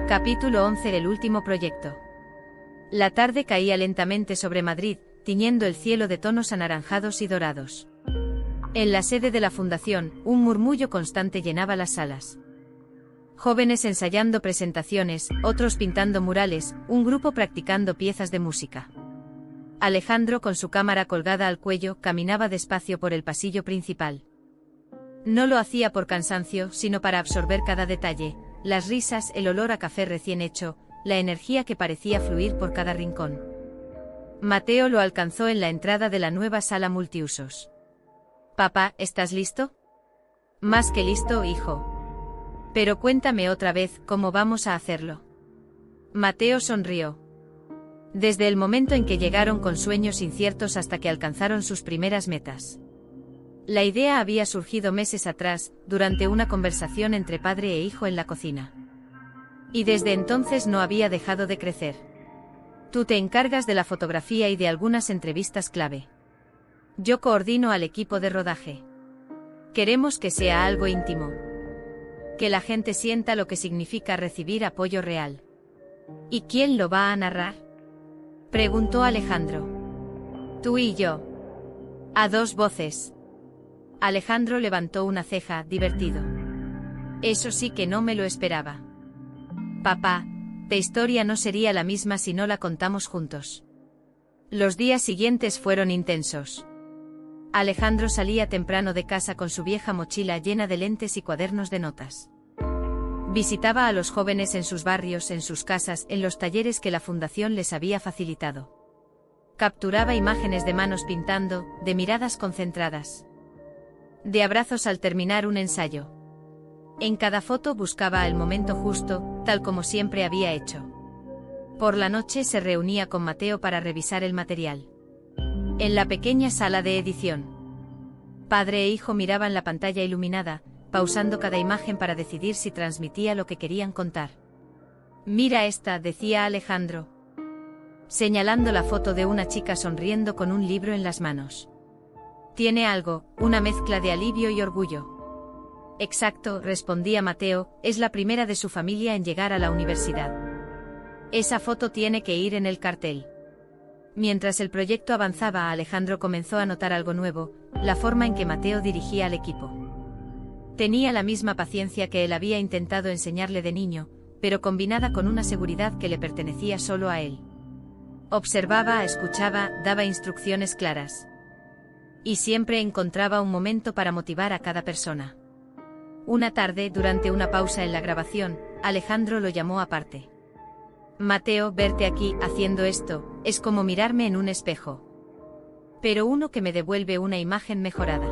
Capítulo 11 del último proyecto. La tarde caía lentamente sobre Madrid, tiñendo el cielo de tonos anaranjados y dorados. En la sede de la fundación, un murmullo constante llenaba las salas. Jóvenes ensayando presentaciones, otros pintando murales, un grupo practicando piezas de música. Alejandro, con su cámara colgada al cuello, caminaba despacio por el pasillo principal. No lo hacía por cansancio, sino para absorber cada detalle, las risas, el olor a café recién hecho, la energía que parecía fluir por cada rincón. Mateo lo alcanzó en la entrada de la nueva sala multiusos. «Papá, ¿estás listo?» «Más que listo, hijo. Pero cuéntame otra vez, ¿cómo vamos a hacerlo?» Mateo sonrió. Desde el momento en que llegaron con sueños inciertos hasta que alcanzaron sus primeras metas. La idea había surgido meses atrás, durante una conversación entre padre e hijo en la cocina. Y desde entonces no había dejado de crecer. Tú te encargas de la fotografía y de algunas entrevistas clave. Yo coordino al equipo de rodaje. Queremos que sea algo íntimo. Que la gente sienta lo que significa recibir apoyo real. ¿Y quién lo va a narrar?, preguntó Alejandro. Tú y yo. A dos voces. Alejandro levantó una ceja, divertido. Eso sí que no me lo esperaba. Papá, tu historia no sería la misma si no la contamos juntos. Los días siguientes fueron intensos. Alejandro salía temprano de casa con su vieja mochila llena de lentes y cuadernos de notas. Visitaba a los jóvenes en sus barrios, en sus casas, en los talleres que la fundación les había facilitado. Capturaba imágenes de manos pintando, de miradas concentradas. De abrazos al terminar un ensayo. En cada foto buscaba el momento justo, tal como siempre había hecho. Por la noche se reunía con Mateo para revisar el material. En la pequeña sala de edición. Padre e hijo miraban la pantalla iluminada, pausando cada imagen para decidir si transmitía lo que querían contar. «Mira esta», decía Alejandro, señalando la foto de una chica sonriendo con un libro en las manos. «Tiene algo, una mezcla de alivio y orgullo». «Exacto», respondía Mateo, «es la primera de su familia en llegar a la universidad. Esa foto tiene que ir en el cartel». Mientras el proyecto avanzaba, Alejandro comenzó a notar algo nuevo, la forma en que Mateo dirigía al equipo. Tenía la misma paciencia que él había intentado enseñarle de niño, pero combinada con una seguridad que le pertenecía solo a él. Observaba, escuchaba, daba instrucciones claras. Y siempre encontraba un momento para motivar a cada persona. Una tarde, durante una pausa en la grabación, Alejandro lo llamó aparte. «Mateo, verte aquí, haciendo esto, es como mirarme en un espejo. Pero uno que me devuelve una imagen mejorada».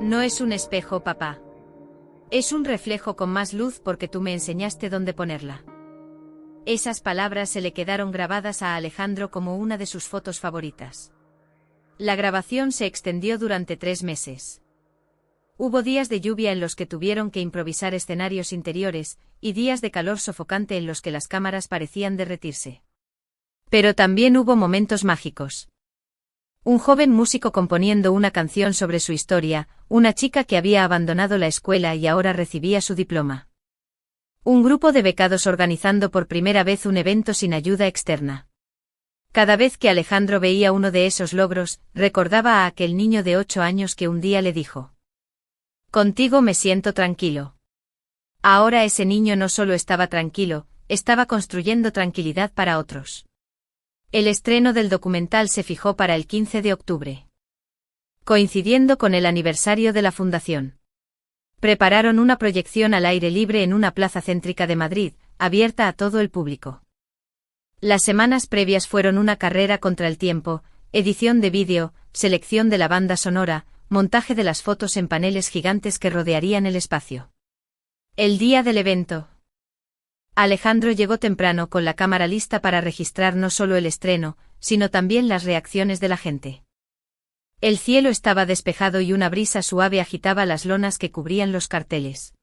«No es un espejo, papá. Es un reflejo con más luz porque tú me enseñaste dónde ponerla». Esas palabras se le quedaron grabadas a Alejandro como una de sus fotos favoritas. La grabación se extendió durante 3 meses. Hubo días de lluvia en los que tuvieron que improvisar escenarios interiores, y días de calor sofocante en los que las cámaras parecían derretirse. Pero también hubo momentos mágicos. Un joven músico componiendo una canción sobre su historia, una chica que había abandonado la escuela y ahora recibía su diploma. Un grupo de becados organizando por primera vez un evento sin ayuda externa. Cada vez que Alejandro veía uno de esos logros, recordaba a aquel niño de 8 años que un día le dijo: «Contigo me siento tranquilo». Ahora ese niño no solo estaba tranquilo, estaba construyendo tranquilidad para otros. El estreno del documental se fijó para el 15 de octubre. Coincidiendo con el aniversario de la fundación. Prepararon una proyección al aire libre en una plaza céntrica de Madrid, abierta a todo el público. Las semanas previas fueron una carrera contra el tiempo, edición de vídeo, selección de la banda sonora, montaje de las fotos en paneles gigantes que rodearían el espacio. El día del evento. Alejandro llegó temprano con la cámara lista para registrar no solo el estreno, sino también las reacciones de la gente. El cielo estaba despejado y una brisa suave agitaba las lonas que cubrían los carteles.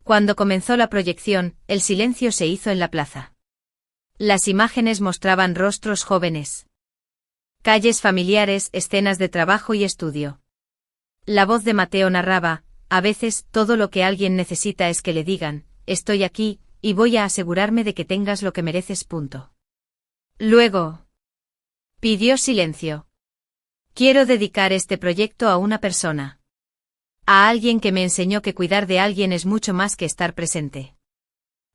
Cuando comenzó la proyección, el silencio se hizo en la plaza. Las imágenes mostraban rostros jóvenes. Calles familiares, escenas de trabajo y estudio. La voz de Mateo narraba: a veces, todo lo que alguien necesita es que le digan, estoy aquí, y voy a asegurarme de que tengas lo que mereces. Luego, pidió silencio. Quiero dedicar este proyecto a una persona. A alguien que me enseñó que cuidar de alguien es mucho más que estar presente.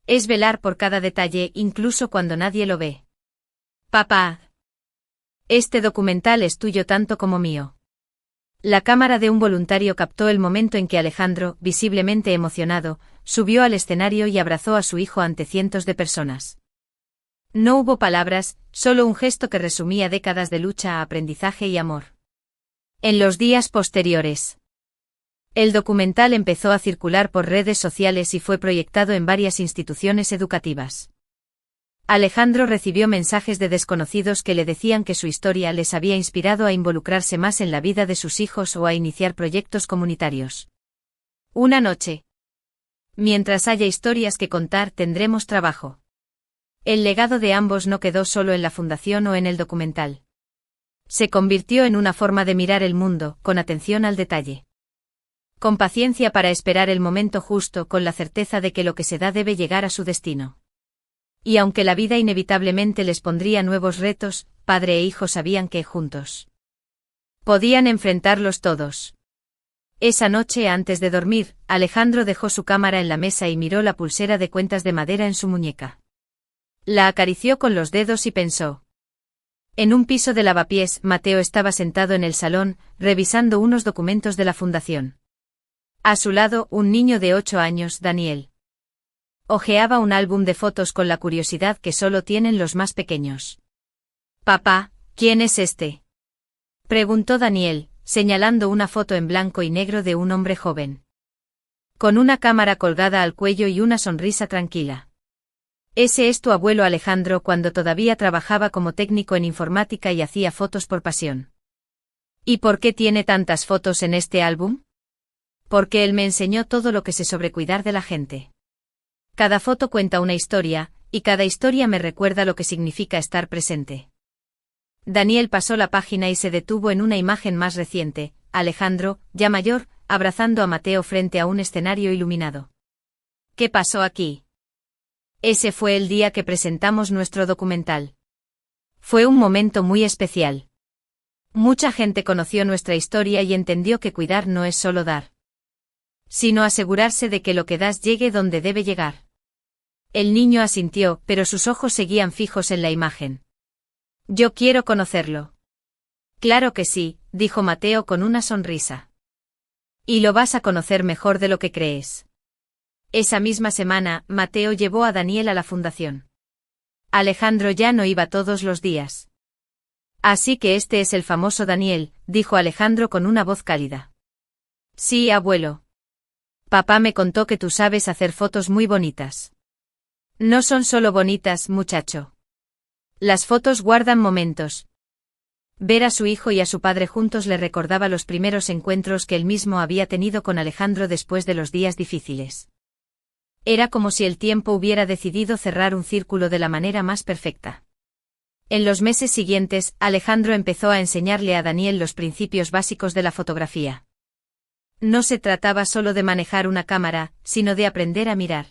Es velar por cada detalle, incluso cuando nadie lo ve. Papá. Este documental es tuyo tanto como mío. La cámara de un voluntario captó el momento en que Alejandro, visiblemente emocionado, subió al escenario y abrazó a su hijo ante cientos de personas. No hubo palabras, solo un gesto que resumía décadas de lucha, aprendizaje y amor. En los días posteriores, el documental empezó a circular por redes sociales y fue proyectado en varias instituciones educativas. Alejandro recibió mensajes de desconocidos que le decían que su historia les había inspirado a involucrarse más en la vida de sus hijos o a iniciar proyectos comunitarios. Una noche. Mientras haya historias que contar, tendremos trabajo. El legado de ambos no quedó solo en la fundación o en el documental. Se convirtió en una forma de mirar el mundo, con atención al detalle. Con paciencia para esperar el momento justo, con la certeza de que lo que se da debe llegar a su destino. Y aunque la vida inevitablemente les pondría nuevos retos, padre e hijo sabían que, juntos, podían enfrentarlos todos. Esa noche, antes de dormir, Alejandro dejó su cámara en la mesa y miró la pulsera de cuentas de madera en su muñeca. La acarició con los dedos y pensó. En un piso de lavapiés, Mateo estaba sentado en el salón, revisando unos documentos de la fundación. A su lado, un niño de 8 años, Daniel. Hojeaba un álbum de fotos con la curiosidad que solo tienen los más pequeños. Papá, ¿quién es este? Preguntó Daniel, señalando una foto en blanco y negro de un hombre joven. Con una cámara colgada al cuello y una sonrisa tranquila. Ese es tu abuelo Alejandro, cuando todavía trabajaba como técnico en informática y hacía fotos por pasión. ¿Y por qué tiene tantas fotos en este álbum? Porque él me enseñó todo lo que sé sobre cuidar de la gente. Cada foto cuenta una historia, y cada historia me recuerda lo que significa estar presente. Daniel pasó la página y se detuvo en una imagen más reciente, Alejandro, ya mayor, abrazando a Mateo frente a un escenario iluminado. ¿Qué pasó aquí? Ese fue el día que presentamos nuestro documental. Fue un momento muy especial. Mucha gente conoció nuestra historia y entendió que cuidar no es solo dar, sino asegurarse de que lo que das llegue donde debe llegar. El niño asintió, pero sus ojos seguían fijos en la imagen. Yo quiero conocerlo. Claro que sí, dijo Mateo con una sonrisa. Y lo vas a conocer mejor de lo que crees. Esa misma semana, Mateo llevó a Daniel a la fundación. Alejandro ya no iba todos los días. Así que este es el famoso Daniel, dijo Alejandro con una voz cálida. Sí, abuelo. Papá me contó que tú sabes hacer fotos muy bonitas. No son solo bonitas, muchacho. Las fotos guardan momentos. Ver a su hijo y a su padre juntos le recordaba los primeros encuentros que él mismo había tenido con Alejandro después de los días difíciles. Era como si el tiempo hubiera decidido cerrar un círculo de la manera más perfecta. En los meses siguientes, Alejandro empezó a enseñarle a Daniel los principios básicos de la fotografía. No se trataba solo de manejar una cámara, sino de aprender a mirar.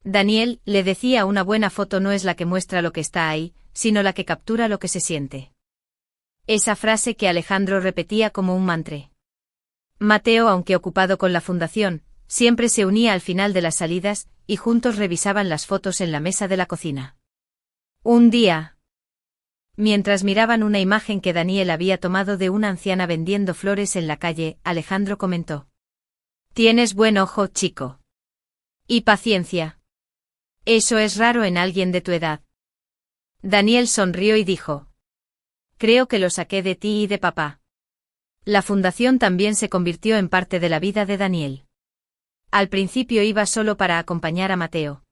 Daniel, le decía, una buena foto no es la que muestra lo que está ahí, sino la que captura lo que se siente. Esa frase que Alejandro repetía como un mantra. Mateo, aunque ocupado con la fundación, siempre se unía al final de las salidas, y juntos revisaban las fotos en la mesa de la cocina. Un día, mientras miraban una imagen que Daniel había tomado de una anciana vendiendo flores en la calle, Alejandro comentó. Tienes buen ojo, chico. Y paciencia. Eso es raro en alguien de tu edad. Daniel sonrió y dijo. Creo que lo saqué de ti y de papá. La fundación también se convirtió en parte de la vida de Daniel. Al principio iba solo para acompañar a Mateo.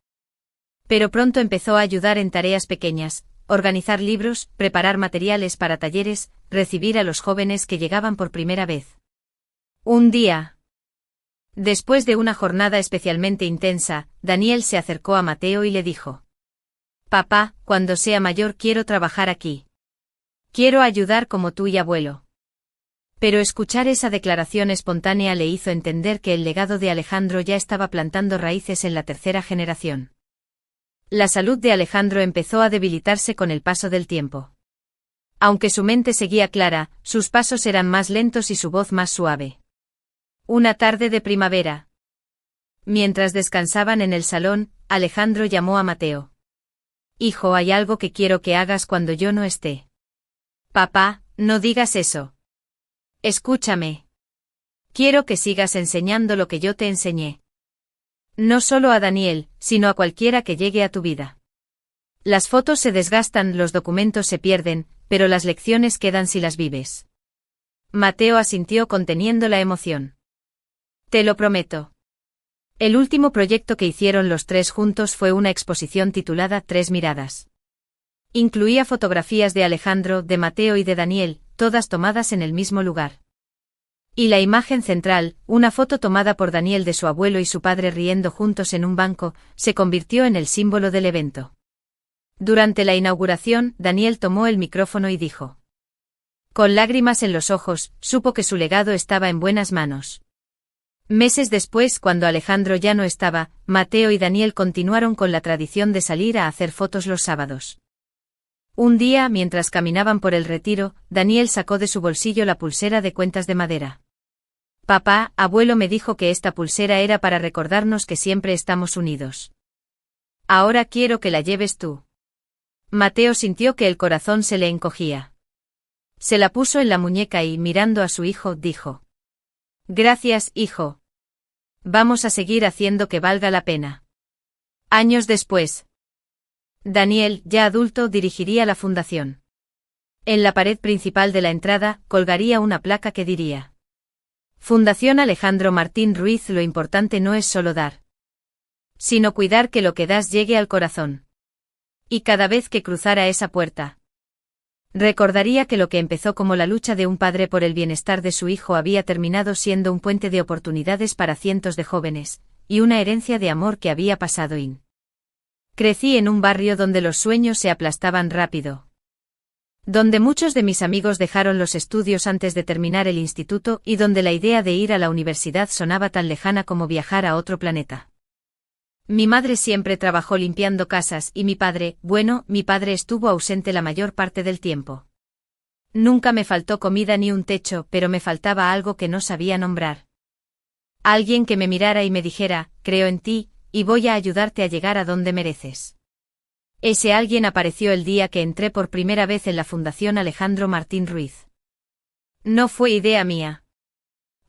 Pero pronto empezó a ayudar en tareas pequeñas, organizar libros, preparar materiales para talleres, recibir a los jóvenes que llegaban por primera vez. Un día, después de una jornada especialmente intensa, Daniel se acercó a Mateo y le dijo. Papá, cuando sea mayor quiero trabajar aquí. Quiero ayudar como tú y abuelo. Pero escuchar esa declaración espontánea le hizo entender que el legado de Alejandro ya estaba plantando raíces en la tercera generación. La salud de Alejandro empezó a debilitarse con el paso del tiempo. Aunque su mente seguía clara, sus pasos eran más lentos y su voz más suave. Una tarde de primavera. Mientras descansaban en el salón, Alejandro llamó a Mateo. Hijo, hay algo que quiero que hagas cuando yo no esté. Papá, no digas eso. Escúchame. Quiero que sigas enseñando lo que yo te enseñé. No solo a Daniel, sino a cualquiera que llegue a tu vida. Las fotos se desgastan, los documentos se pierden, pero las lecciones quedan si las vives. Mateo asintió conteniendo la emoción. Te lo prometo. El último proyecto que hicieron los tres juntos fue una exposición titulada Tres miradas. Incluía fotografías de Alejandro, de Mateo y de Daniel, todas tomadas en el mismo lugar. Y la imagen central, una foto tomada por Daniel de su abuelo y su padre riendo juntos en un banco, se convirtió en el símbolo del evento. Durante la inauguración, Daniel tomó el micrófono y dijo. Con lágrimas en los ojos, supo que su legado estaba en buenas manos. Meses después, cuando Alejandro ya no estaba, Mateo y Daniel continuaron con la tradición de salir a hacer fotos los sábados. Un día, mientras caminaban por el retiro, Daniel sacó de su bolsillo la pulsera de cuentas de madera. Papá, abuelo me dijo que esta pulsera era para recordarnos que siempre estamos unidos. Ahora quiero que la lleves tú. Mateo sintió que el corazón se le encogía. Se la puso en la muñeca y, mirando a su hijo, dijo. Gracias, hijo. Vamos a seguir haciendo que valga la pena. Años después. Daniel, ya adulto, dirigiría la fundación. En la pared principal de la entrada, colgaría una placa que diría. Fundación Alejandro Martín Ruiz. Lo importante no es solo dar, sino cuidar que lo que das llegue al corazón. Y cada vez que cruzara esa puerta, recordaría que lo que empezó como la lucha de un padre por el bienestar de su hijo había terminado siendo un puente de oportunidades para cientos de jóvenes, y una herencia de amor que había pasado in. Crecí en un barrio donde los sueños se aplastaban rápido. Donde muchos de mis amigos dejaron los estudios antes de terminar el instituto y donde la idea de ir a la universidad sonaba tan lejana como viajar a otro planeta. Mi madre siempre trabajó limpiando casas y mi padre estuvo ausente la mayor parte del tiempo. Nunca me faltó comida ni un techo, pero me faltaba algo que no sabía nombrar. Alguien que me mirara y me dijera, creo en ti, y voy a ayudarte a llegar a donde mereces. Ese alguien apareció el día que entré por primera vez en la Fundación Alejandro Martín Ruiz. No fue idea mía.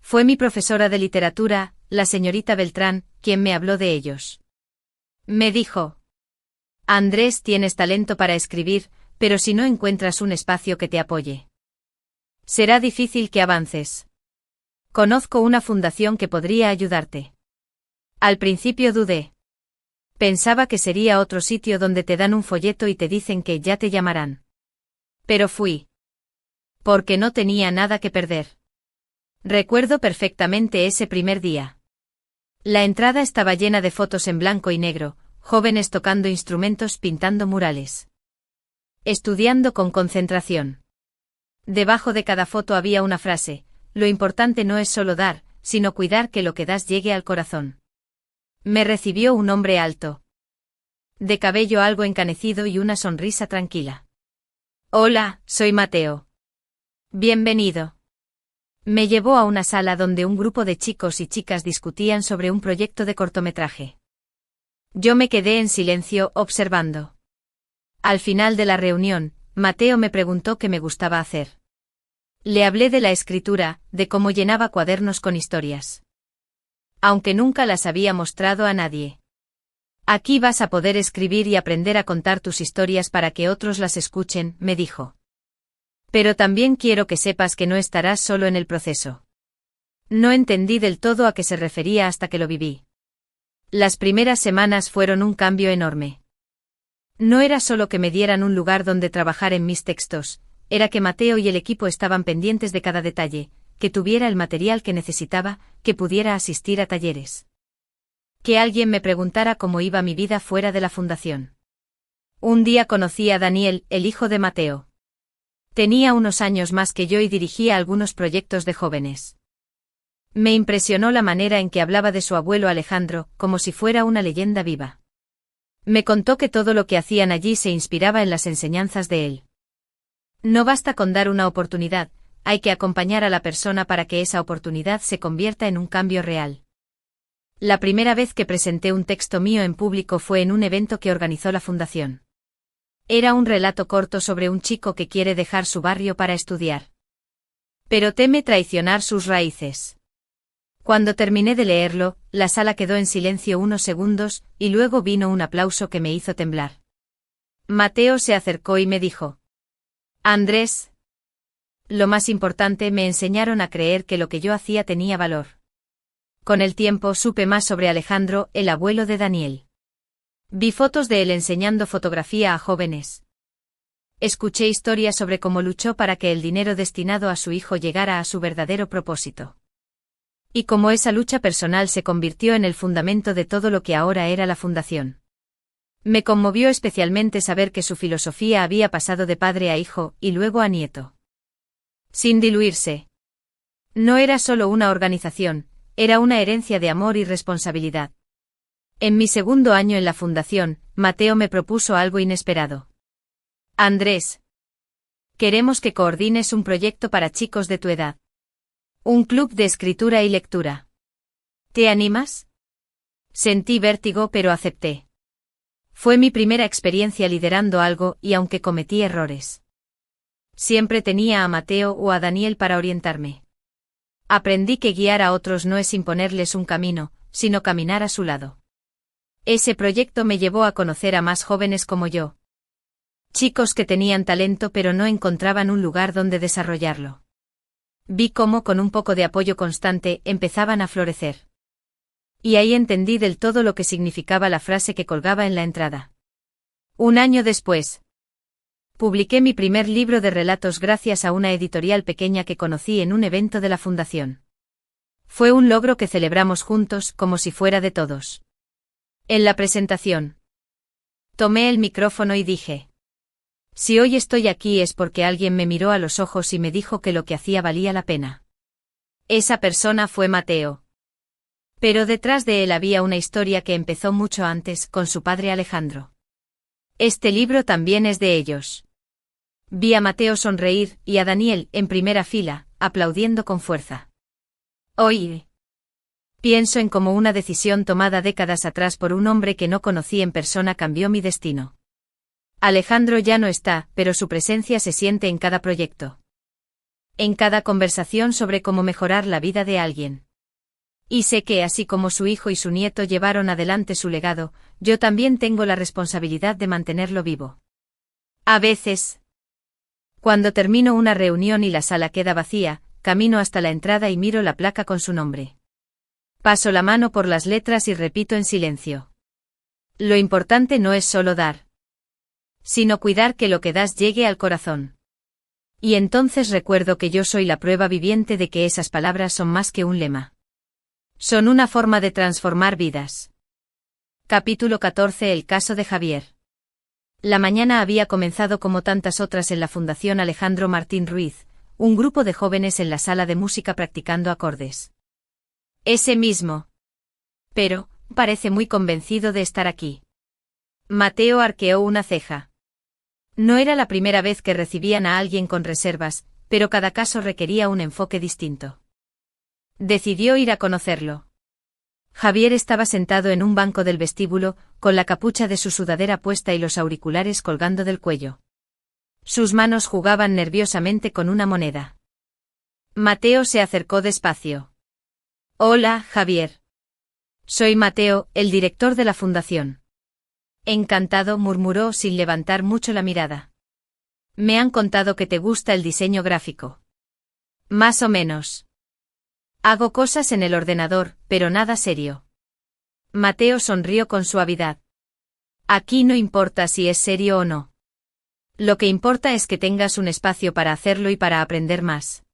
Fue mi profesora de literatura, la señorita Beltrán, quien me habló de ellos. Me dijo. Andrés, tienes talento para escribir, pero si no encuentras un espacio que te apoye, será difícil que avances. Conozco una fundación que podría ayudarte. Al principio dudé. Pensaba que sería otro sitio donde te dan un folleto y te dicen que ya te llamarán. Pero fui. Porque no tenía nada que perder. Recuerdo perfectamente ese primer día. La entrada estaba llena de fotos en blanco y negro, jóvenes tocando instrumentos, pintando murales. Estudiando con concentración. Debajo de cada foto había una frase, lo importante no es solo dar, sino cuidar que lo que das llegue al corazón. Me recibió un hombre alto. De cabello algo encanecido y una sonrisa tranquila. Hola, soy Mateo. Bienvenido. Me llevó a una sala donde un grupo de chicos y chicas discutían sobre un proyecto de cortometraje. Yo me quedé en silencio, observando. Al final de la reunión, Mateo me preguntó qué me gustaba hacer. Le hablé de la escritura, de cómo llenaba cuadernos con historias. Aunque nunca las había mostrado a nadie. Aquí vas a poder escribir y aprender a contar tus historias para que otros las escuchen, me dijo. Pero también quiero que sepas que no estarás solo en el proceso. No entendí del todo a qué se refería hasta que lo viví. Las primeras semanas fueron un cambio enorme. No era solo que me dieran un lugar donde trabajar en mis textos, era que Mateo y el equipo estaban pendientes de cada detalle, que tuviera el material que necesitaba, que pudiera asistir a talleres. Que alguien me preguntara cómo iba mi vida fuera de la fundación. Un día conocí a Daniel, el hijo de Mateo. Tenía unos años más que yo y dirigía algunos proyectos de jóvenes. Me impresionó la manera en que hablaba de su abuelo Alejandro, como si fuera una leyenda viva. Me contó que todo lo que hacían allí se inspiraba en las enseñanzas de él. No basta con dar una oportunidad, hay que acompañar a la persona para que esa oportunidad se convierta en un cambio real. La primera vez que presenté un texto mío en público fue en un evento que organizó la fundación. Era un relato corto sobre un chico que quiere dejar su barrio para estudiar. Pero teme traicionar sus raíces. Cuando terminé de leerlo, la sala quedó en silencio unos segundos, y luego vino un aplauso que me hizo temblar. Mateo se acercó y me dijo: Andrés. Lo más importante, me enseñaron a creer que lo que yo hacía tenía valor. Con el tiempo supe más sobre Alejandro, el abuelo de Daniel. Vi fotos de él enseñando fotografía a jóvenes. Escuché historias sobre cómo luchó para que el dinero destinado a su hijo llegara a su verdadero propósito. Y cómo esa lucha personal se convirtió en el fundamento de todo lo que ahora era la fundación. Me conmovió especialmente saber que su filosofía había pasado de padre a hijo y luego a nieto. Sin diluirse. No era solo una organización, era una herencia de amor y responsabilidad. En mi segundo año en la fundación, Mateo me propuso algo inesperado. Andrés. Queremos que coordines un proyecto para chicos de tu edad. Un club de escritura y lectura. ¿Te animas? Sentí vértigo, pero acepté. Fue mi primera experiencia liderando algo y aunque cometí errores, siempre tenía a Mateo o a Daniel para orientarme. Aprendí que guiar a otros no es imponerles un camino, sino caminar a su lado. Ese proyecto me llevó a conocer a más jóvenes como yo. Chicos que tenían talento pero no encontraban un lugar donde desarrollarlo. Vi cómo con un poco de apoyo constante empezaban a florecer. Y ahí entendí del todo lo que significaba la frase que colgaba en la entrada. Un año después, publiqué mi primer libro de relatos gracias a una editorial pequeña que conocí en un evento de la fundación. Fue un logro que celebramos juntos como si fuera de todos. En la presentación, tomé el micrófono y dije: si hoy estoy aquí es porque alguien me miró a los ojos y me dijo que lo que hacía valía la pena. Esa persona fue Mateo. Pero detrás de él había una historia que empezó mucho antes, con su padre Alejandro. Este libro también es de ellos. Vi a Mateo sonreír, y a Daniel, en primera fila, aplaudiendo con fuerza. Hoy pienso en cómo una decisión tomada décadas atrás por un hombre que no conocí en persona cambió mi destino. Alejandro ya no está, pero su presencia se siente en cada proyecto. En cada conversación sobre cómo mejorar la vida de alguien. Y sé que así como su hijo y su nieto llevaron adelante su legado, yo también tengo la responsabilidad de mantenerlo vivo. A veces, cuando termino una reunión y la sala queda vacía, camino hasta la entrada y miro la placa con su nombre. Paso la mano por las letras y repito en silencio. Lo importante no es solo dar, sino cuidar que lo que das llegue al corazón. Y entonces recuerdo que yo soy la prueba viviente de que esas palabras son más que un lema. Son una forma de transformar vidas. Capítulo 14. El caso de Javier. La mañana había comenzado como tantas otras en la Fundación Alejandro Martín Ruiz, un grupo de jóvenes en la sala de música practicando acordes. Ese mismo. Pero, parece muy convencido de estar aquí. Mateo arqueó una ceja. No era la primera vez que recibían a alguien con reservas, pero cada caso requería un enfoque distinto. Decidió ir a conocerlo. Javier estaba sentado en un banco del vestíbulo, con la capucha de su sudadera puesta y los auriculares colgando del cuello. Sus manos jugaban nerviosamente con una moneda. Mateo se acercó despacio. Hola, Javier. Soy Mateo, el director de la fundación. Encantado, murmuró sin levantar mucho la mirada. Me han contado que te gusta el diseño gráfico. Más o menos. Hago cosas en el ordenador, pero nada serio. Mateo sonrió con suavidad. Aquí no importa si es serio o no. Lo que importa es que tengas un espacio para hacerlo y para aprender más.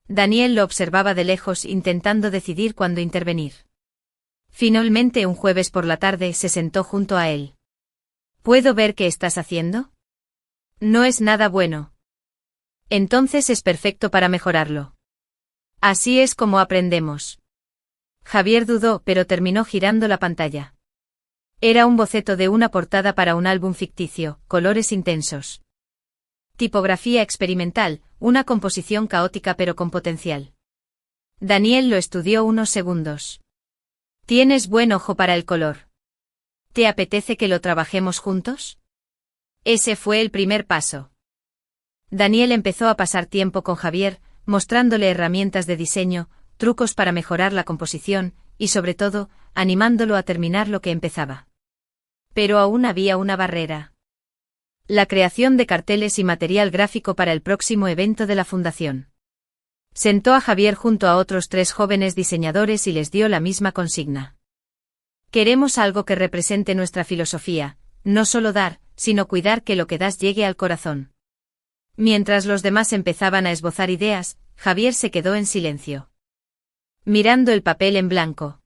Daniel lo observaba de lejos intentando decidir cuándo intervenir. Finalmente un jueves por la tarde se sentó junto a él. ¿Puedo ver qué estás haciendo? No es nada bueno. Entonces es perfecto para mejorarlo. Así es como aprendemos. Javier dudó, pero terminó girando la pantalla. Era un boceto de una portada para un álbum ficticio, colores intensos. Tipografía experimental, una composición caótica pero con potencial. Daniel lo estudió unos segundos. Tienes buen ojo para el color. ¿Te apetece que lo trabajemos juntos? Ese fue el primer paso. Daniel empezó a pasar tiempo con Javier, mostrándole herramientas de diseño, trucos para mejorar la composición, y sobre todo, animándolo a terminar lo que empezaba. Pero aún había una barrera. La creación de carteles y material gráfico para el próximo evento de la Fundación. Sentó a Javier junto a otros 3 jóvenes diseñadores y les dio la misma consigna. Queremos algo que represente nuestra filosofía, no solo dar, sino cuidar que lo que das llegue al corazón. Mientras los demás empezaban a esbozar ideas, Javier se quedó en silencio, mirando el papel en blanco.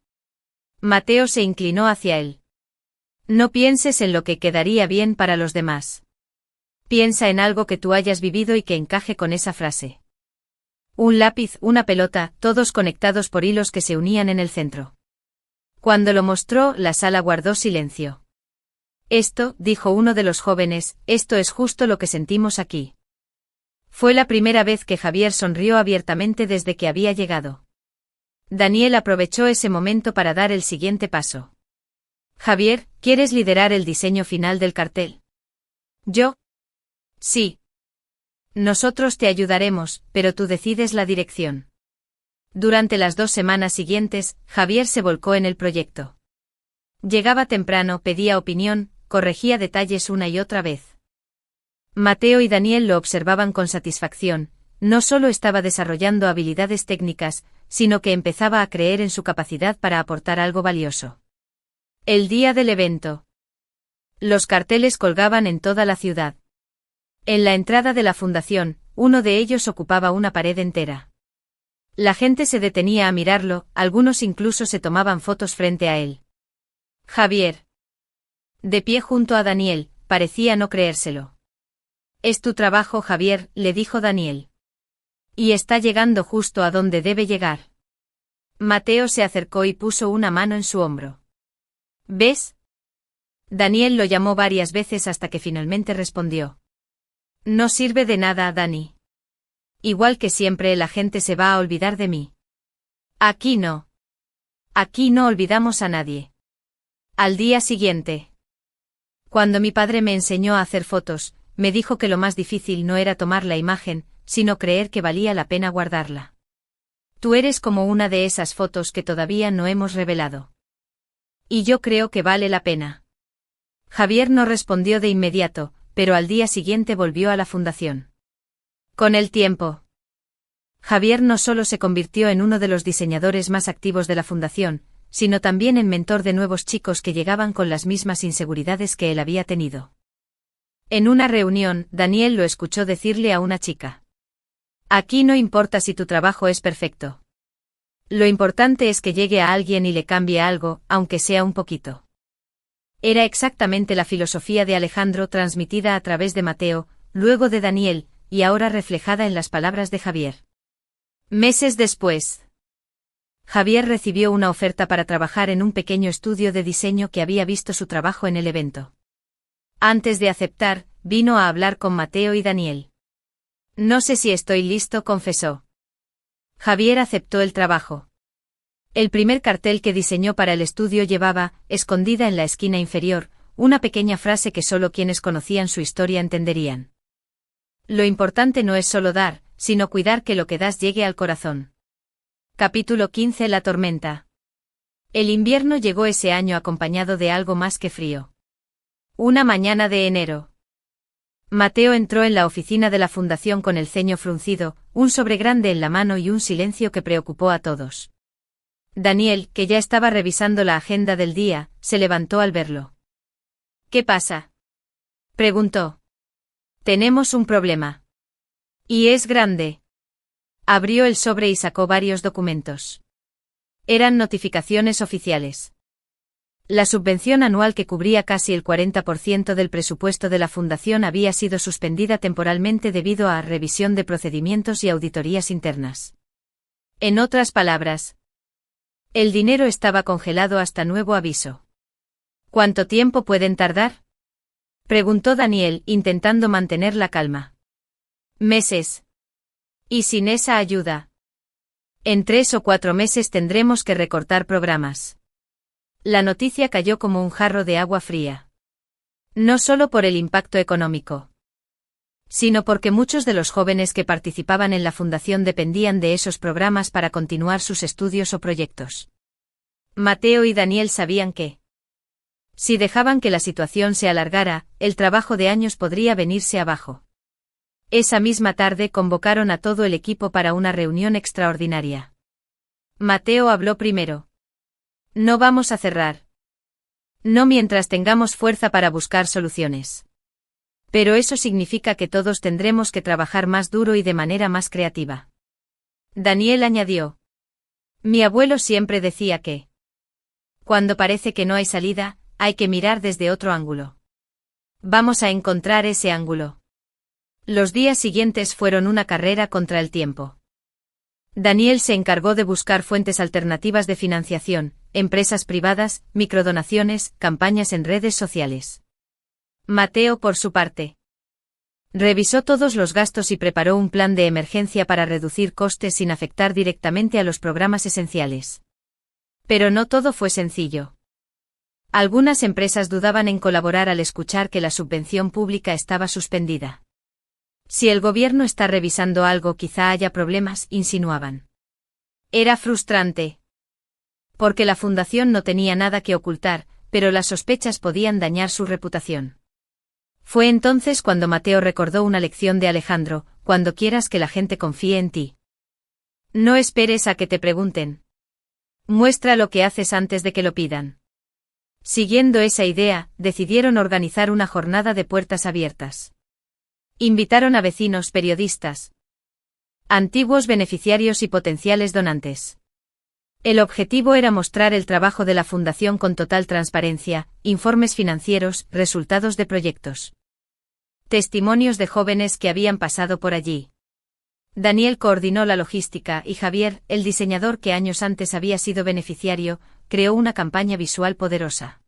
Mateo se inclinó hacia él. No pienses en lo que quedaría bien para los demás. Piensa en algo que tú hayas vivido y que encaje con esa frase. Un lápiz, una pelota, todos conectados por hilos que se unían en el centro. Cuando lo mostró, la sala guardó silencio. Esto, dijo uno de los jóvenes, esto es justo lo que sentimos aquí. Fue la primera vez que Javier sonrió abiertamente desde que había llegado. Daniel aprovechó ese momento para dar el siguiente paso. Javier, ¿quieres liderar el diseño final del cartel? ¿Yo? Sí. Nosotros te ayudaremos, pero tú decides la dirección. Durante las 2 semanas siguientes, Javier se volcó en el proyecto. Llegaba temprano, pedía opinión, corregía detalles una y otra vez. Mateo y Daniel lo observaban con satisfacción, no solo estaba desarrollando habilidades técnicas, sino que empezaba a creer en su capacidad para aportar algo valioso. El día del evento. Los carteles colgaban en toda la ciudad. En la entrada de la fundación, uno de ellos ocupaba una pared entera. La gente se detenía a mirarlo, algunos incluso se tomaban fotos frente a él. Javier. De pie junto a Daniel, parecía no creérselo. Es tu trabajo, Javier, le dijo Daniel. Y está llegando justo a donde debe llegar. Mateo se acercó y puso una mano en su hombro. ¿Ves? Daniel lo llamó varias veces hasta que finalmente respondió. No sirve de nada, Dani. Igual que siempre la gente se va a olvidar de mí. Aquí no. Aquí no olvidamos a nadie. Al día siguiente. Cuando mi padre me enseñó a hacer fotos, me dijo que lo más difícil no era tomar la imagen, sino creer que valía la pena guardarla. Tú eres como una de esas fotos que todavía no hemos revelado. Y yo creo que vale la pena. Javier no respondió de inmediato, pero al día siguiente volvió a la fundación. Con el tiempo, Javier no solo se convirtió en uno de los diseñadores más activos de la fundación, sino también en mentor de nuevos chicos que llegaban con las mismas inseguridades que él había tenido. En una reunión, Daniel lo escuchó decirle a una chica. Aquí no importa si tu trabajo es perfecto. Lo importante es que llegue a alguien y le cambie algo, aunque sea un poquito. Era exactamente la filosofía de Alejandro transmitida a través de Mateo, luego de Daniel, y ahora reflejada en las palabras de Javier. Meses después, Javier recibió una oferta para trabajar en un pequeño estudio de diseño que había visto su trabajo en el evento. Antes de aceptar, vino a hablar con Mateo y Daniel. No sé si estoy listo, confesó. Javier aceptó el trabajo. El primer cartel que diseñó para el estudio llevaba, escondida en la esquina inferior, una pequeña frase que solo quienes conocían su historia entenderían. Lo importante no es solo dar, sino cuidar que lo que das llegue al corazón. Capítulo 15. La tormenta. El invierno llegó ese año acompañado de algo más que frío. Una mañana de enero. Mateo entró en la oficina de la fundación con el ceño fruncido, un sobre grande en la mano y un silencio que preocupó a todos. Daniel, que ya estaba revisando la agenda del día, se levantó al verlo. ¿Qué pasa?, preguntó. Tenemos un problema. Y es grande. Abrió el sobre y sacó varios documentos. Eran notificaciones oficiales. La subvención anual que cubría casi el 40% del presupuesto de la fundación había sido suspendida temporalmente debido a revisión de procedimientos y auditorías internas. En otras palabras, el dinero estaba congelado hasta nuevo aviso. ¿Cuánto tiempo pueden tardar? Preguntó Daniel, intentando mantener la calma. Meses. ¿Y sin esa ayuda? En 3 o 4 meses tendremos que recortar programas. La noticia cayó como un jarro de agua fría. No solo por el impacto económico, sino porque muchos de los jóvenes que participaban en la fundación dependían de esos programas para continuar sus estudios o proyectos. Mateo y Daniel sabían que, si dejaban que la situación se alargara, el trabajo de años podría venirse abajo. Esa misma tarde convocaron a todo el equipo para una reunión extraordinaria. Mateo habló primero. No vamos a cerrar. No mientras tengamos fuerza para buscar soluciones. Pero eso significa que todos tendremos que trabajar más duro y de manera más creativa. Daniel añadió. Mi abuelo siempre decía que, cuando parece que no hay salida, hay que mirar desde otro ángulo. Vamos a encontrar ese ángulo. Los días siguientes fueron una carrera contra el tiempo. Daniel se encargó de buscar fuentes alternativas de financiación, empresas privadas, microdonaciones, campañas en redes sociales. Mateo, por su parte, revisó todos los gastos y preparó un plan de emergencia para reducir costes sin afectar directamente a los programas esenciales. Pero no todo fue sencillo. Algunas empresas dudaban en colaborar al escuchar que la subvención pública estaba suspendida. Si el gobierno está revisando algo, quizá haya problemas, insinuaban. Era frustrante, porque la fundación no tenía nada que ocultar, pero las sospechas podían dañar su reputación. Fue entonces cuando Mateo recordó una lección de Alejandro: cuando quieras que la gente confíe en ti, no esperes a que te pregunten. Muestra lo que haces antes de que lo pidan. Siguiendo esa idea, decidieron organizar una jornada de puertas abiertas. Invitaron a vecinos, periodistas, antiguos beneficiarios y potenciales donantes. El objetivo era mostrar el trabajo de la fundación con total transparencia, informes financieros, resultados de proyectos, testimonios de jóvenes que habían pasado por allí. Daniel coordinó la logística y Javier, el diseñador que años antes había sido beneficiario, creó una campaña visual poderosa.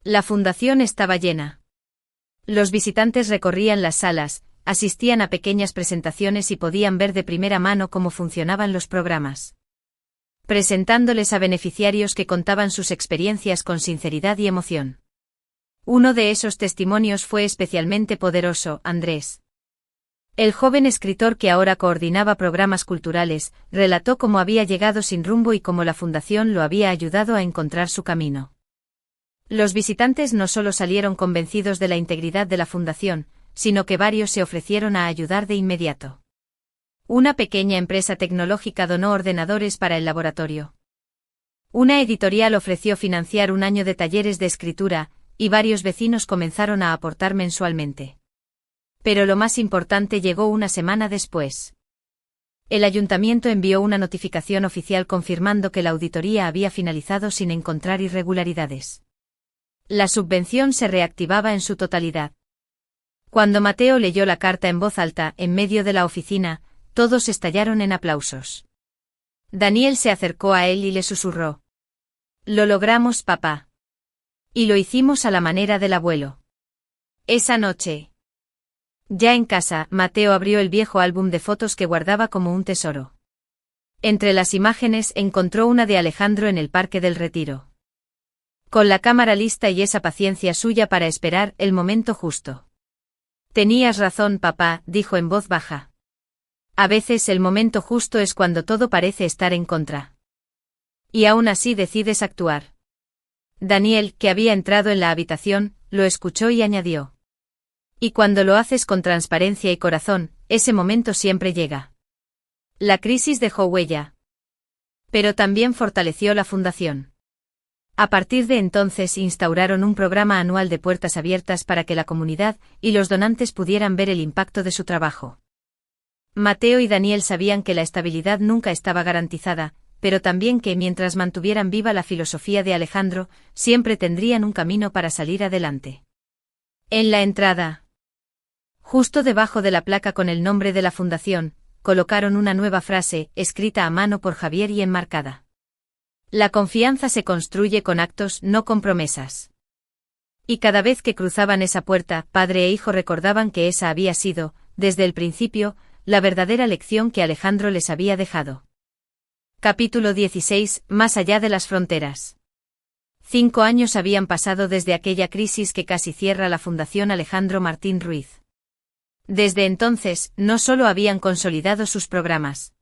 La fundación estaba llena. Los visitantes recorrían las salas, asistían a pequeñas presentaciones y podían ver de primera mano cómo funcionaban los programas, presentándoles a beneficiarios que contaban sus experiencias con sinceridad y emoción. Uno de esos testimonios fue especialmente poderoso: Andrés, el joven escritor que ahora coordinaba programas culturales, relató cómo había llegado sin rumbo y cómo la fundación lo había ayudado a encontrar su camino. Los visitantes no solo salieron convencidos de la integridad de la fundación, sino que varios se ofrecieron a ayudar de inmediato. Una pequeña empresa tecnológica donó ordenadores para el laboratorio. Una editorial ofreció financiar un año de talleres de escritura, y varios vecinos comenzaron a aportar mensualmente. Pero lo más importante llegó una semana después. El ayuntamiento envió una notificación oficial confirmando que la auditoría había finalizado sin encontrar irregularidades. La subvención se reactivaba en su totalidad. Cuando Mateo leyó la carta en voz alta, en medio de la oficina, todos estallaron en aplausos. Daniel se acercó a él y le susurró: «Lo logramos, papá. Y lo hicimos a la manera del abuelo». Esa noche, ya en casa, Mateo abrió el viejo álbum de fotos que guardaba como un tesoro. Entre las imágenes encontró una de Alejandro en el Parque del Retiro, con la cámara lista y esa paciencia suya para esperar el momento justo. «Tenías razón, papá», dijo en voz baja. «A veces el momento justo es cuando todo parece estar en contra. Y aún así decides actuar». Daniel, que había entrado en la habitación, lo escuchó y añadió: «Y cuando lo haces con transparencia y corazón, ese momento siempre llega». La crisis dejó huella, pero también fortaleció la fundación. A partir de entonces instauraron un programa anual de puertas abiertas para que la comunidad y los donantes pudieran ver el impacto de su trabajo. Mateo y Daniel sabían que la estabilidad nunca estaba garantizada, pero también que mientras mantuvieran viva la filosofía de Alejandro, siempre tendrían un camino para salir adelante. En la entrada, justo debajo de la placa con el nombre de la fundación, colocaron una nueva frase, escrita a mano por Javier y enmarcada: «La confianza se construye con actos, no con promesas». Y cada vez que cruzaban esa puerta, padre e hijo recordaban que esa había sido, desde el principio, la verdadera lección que Alejandro les había dejado. Capítulo 16. Más allá de las fronteras. 5 años habían pasado desde aquella crisis que casi cierra la Fundación Alejandro Martín Ruiz. Desde entonces, no solo habían consolidado sus programas,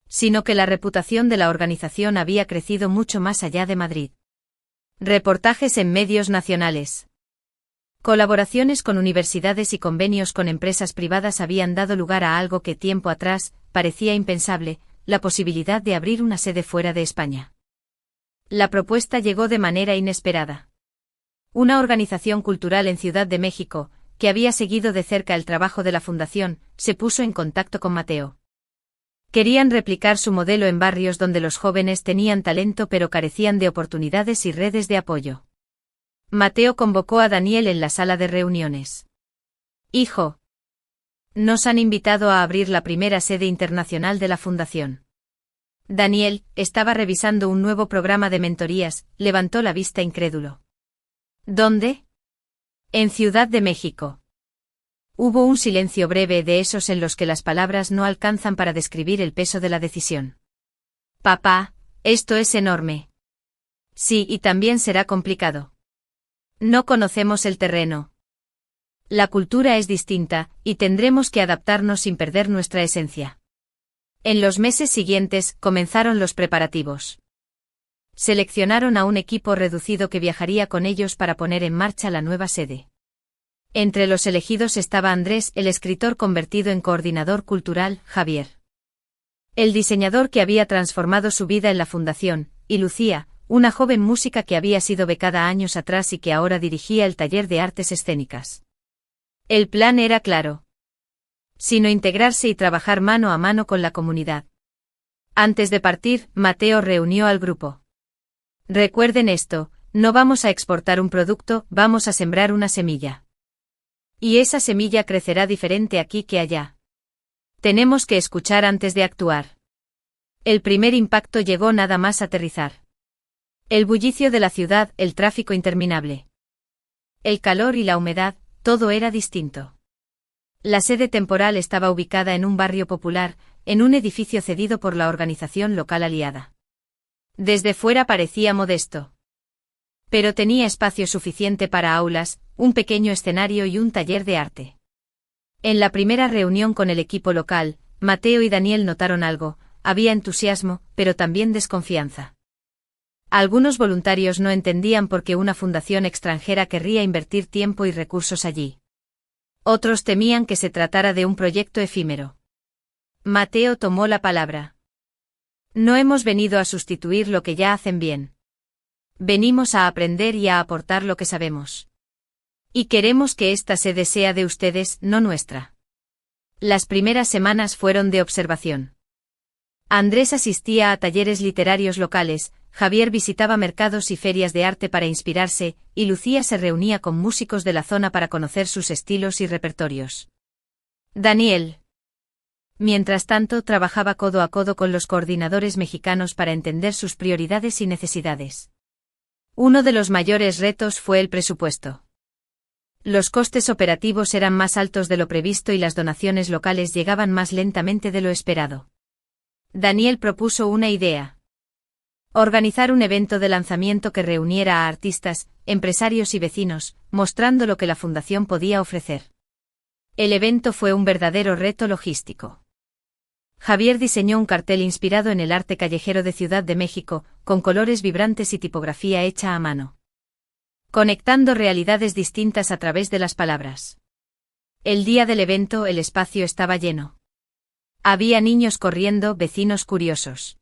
sino que la reputación de la organización había crecido mucho más allá de Madrid. Reportajes en medios nacionales. Colaboraciones con universidades y convenios con empresas privadas habían dado lugar a algo que tiempo atrás parecía impensable, la posibilidad de abrir una sede fuera de España. La propuesta llegó de manera inesperada. Una organización cultural en Ciudad de México, que había seguido de cerca el trabajo de la Fundación, se puso en contacto con Mateo. Querían replicar su modelo en barrios donde los jóvenes tenían talento pero carecían de oportunidades y redes de apoyo. Mateo convocó a Daniel en la sala de reuniones. Hijo, nos han invitado a abrir la primera sede internacional de la Fundación. Daniel estaba revisando un nuevo programa de mentorías, levantó la vista incrédulo. ¿Dónde? En Ciudad de México. Hubo un silencio breve de esos en los que las palabras no alcanzan para describir el peso de la decisión. Papá, esto es enorme. Sí, y también será complicado. No conocemos el terreno. La cultura es distinta, y tendremos que adaptarnos sin perder nuestra esencia. En los meses siguientes, comenzaron los preparativos. Seleccionaron a un equipo reducido que viajaría con ellos para poner en marcha la nueva sede. Entre los elegidos estaba Andrés, el escritor convertido en coordinador cultural, Javier, el diseñador que había transformado su vida en la Fundación, y Lucía, una joven música que había sido becada años atrás y que ahora dirigía el taller de artes escénicas. El plan era claro. Sino integrarse y trabajar mano a mano con la comunidad. Antes de partir, Mateo reunió al grupo. Recuerden esto, no vamos a exportar un producto, vamos a sembrar una semilla. Y esa semilla crecerá diferente aquí que allá. Tenemos que escuchar antes de actuar. El primer impacto llegó nada más aterrizar. El bullicio de la ciudad, el tráfico interminable. El calor y la humedad, todo era distinto. La sede temporal estaba ubicada en un barrio popular, en un edificio cedido por la organización local aliada. Desde fuera parecía modesto. Pero tenía espacio suficiente para aulas, un pequeño escenario y un taller de arte. En la primera reunión con el equipo local, Mateo y Daniel notaron algo, había entusiasmo, pero también desconfianza. Algunos voluntarios no entendían por qué una fundación extranjera querría invertir tiempo y recursos allí. Otros temían que se tratara de un proyecto efímero. Mateo tomó la palabra. No hemos venido a sustituir lo que ya hacen bien. Venimos a aprender y a aportar lo que sabemos. Y queremos que esta sede sea de ustedes, no nuestra. Las primeras semanas fueron de observación. Andrés asistía a talleres literarios locales, Javier visitaba mercados y ferias de arte para inspirarse, y Lucía se reunía con músicos de la zona para conocer sus estilos y repertorios. Daniel, mientras tanto, trabajaba codo a codo con los coordinadores mexicanos para entender sus prioridades y necesidades. Uno de los mayores retos fue el presupuesto. Los costes operativos eran más altos de lo previsto y las donaciones locales llegaban más lentamente de lo esperado. Daniel propuso una idea. Organizar un evento de lanzamiento que reuniera a artistas, empresarios y vecinos, mostrando lo que la Fundación podía ofrecer. El evento fue un verdadero reto logístico. Javier diseñó un cartel inspirado en el arte callejero de Ciudad de México, con colores vibrantes y tipografía hecha a mano. Conectando realidades distintas a través de las palabras. El día del evento el espacio estaba lleno. Había niños corriendo, vecinos curiosos,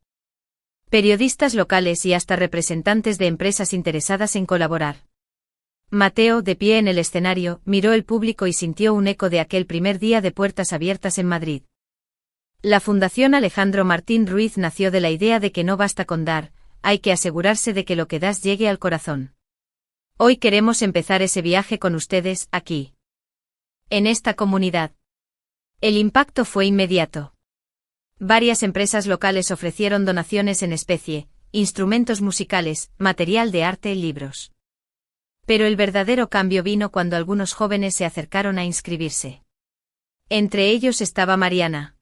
periodistas locales y hasta representantes de empresas interesadas en colaborar. Mateo, de pie en el escenario, miró el público y sintió un eco de aquel primer día de puertas abiertas en Madrid. La Fundación Alejandro Martín Ruiz nació de la idea de que no basta con dar, hay que asegurarse de que lo que das llegue al corazón. Hoy queremos empezar ese viaje con ustedes, aquí, en esta comunidad. El impacto fue inmediato. Varias empresas locales ofrecieron donaciones en especie, instrumentos musicales, material de arte y libros. Pero el verdadero cambio vino cuando algunos jóvenes se acercaron a inscribirse. Entre ellos estaba Mariana.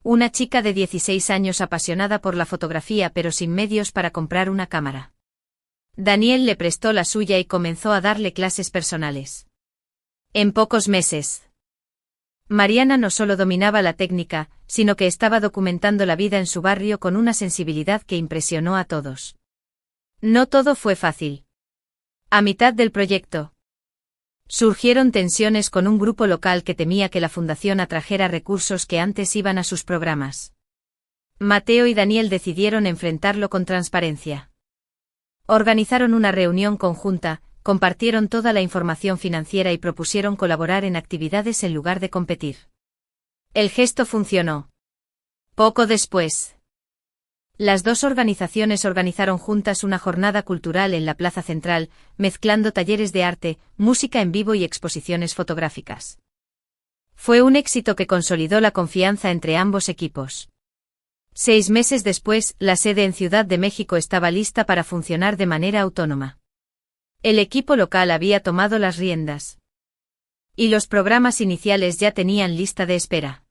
Una chica de 16 años apasionada por la fotografía pero sin medios para comprar una cámara. Daniel le prestó la suya y comenzó a darle clases personales. En pocos meses, Mariana no solo dominaba la técnica, sino que estaba documentando la vida en su barrio con una sensibilidad que impresionó a todos. No todo fue fácil. A mitad del proyecto, surgieron tensiones con un grupo local que temía que la fundación atrajera recursos que antes iban a sus programas. Mateo y Daniel decidieron enfrentarlo con transparencia. Organizaron una reunión conjunta, compartieron toda la información financiera y propusieron colaborar en actividades en lugar de competir. El gesto funcionó. Poco después, las dos organizaciones organizaron juntas una jornada cultural en la Plaza Central, mezclando talleres de arte, música en vivo y exposiciones fotográficas. Fue un éxito que consolidó la confianza entre ambos equipos. 6 meses después, la sede en Ciudad de México estaba lista para funcionar de manera autónoma. El equipo local había tomado las riendas. Y los programas iniciales ya tenían lista de espera.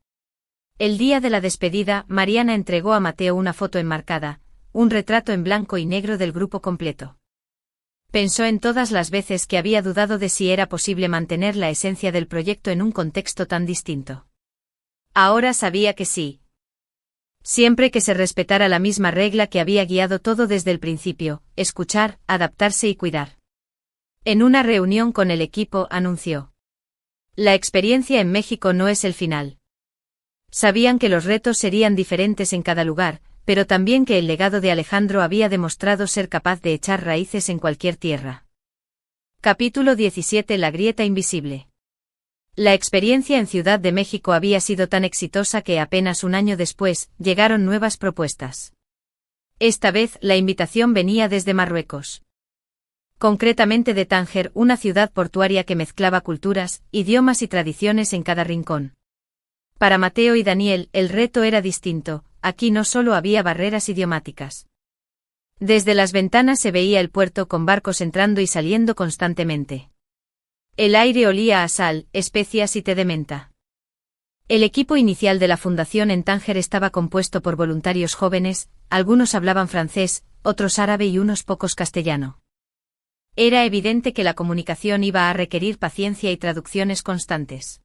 El día de la despedida, Mariana entregó a Mateo una foto enmarcada, un retrato en blanco y negro del grupo completo. Pensó en todas las veces que había dudado de si era posible mantener la esencia del proyecto en un contexto tan distinto. Ahora sabía que sí. Siempre que se respetara la misma regla que había guiado todo desde el principio: escuchar, adaptarse y cuidar. En una reunión con el equipo anunció: la experiencia en México no es el final. Sabían que los retos serían diferentes en cada lugar, pero también que el legado de Alejandro había demostrado ser capaz de echar raíces en cualquier tierra. Capítulo 17: La grieta invisible. La experiencia en Ciudad de México había sido tan exitosa que apenas un año después, llegaron nuevas propuestas. Esta vez, la invitación venía desde Marruecos. Concretamente de Tánger, una ciudad portuaria que mezclaba culturas, idiomas y tradiciones en cada rincón. Para Mateo y Daniel, el reto era distinto: aquí no solo había barreras idiomáticas. Desde las ventanas se veía el puerto con barcos entrando y saliendo constantemente. El aire olía a sal, especias y té de menta. El equipo inicial de la fundación en Tánger estaba compuesto por voluntarios jóvenes, algunos hablaban francés, otros árabe y unos pocos castellano. Era evidente que la comunicación iba a requerir paciencia y traducciones constantes.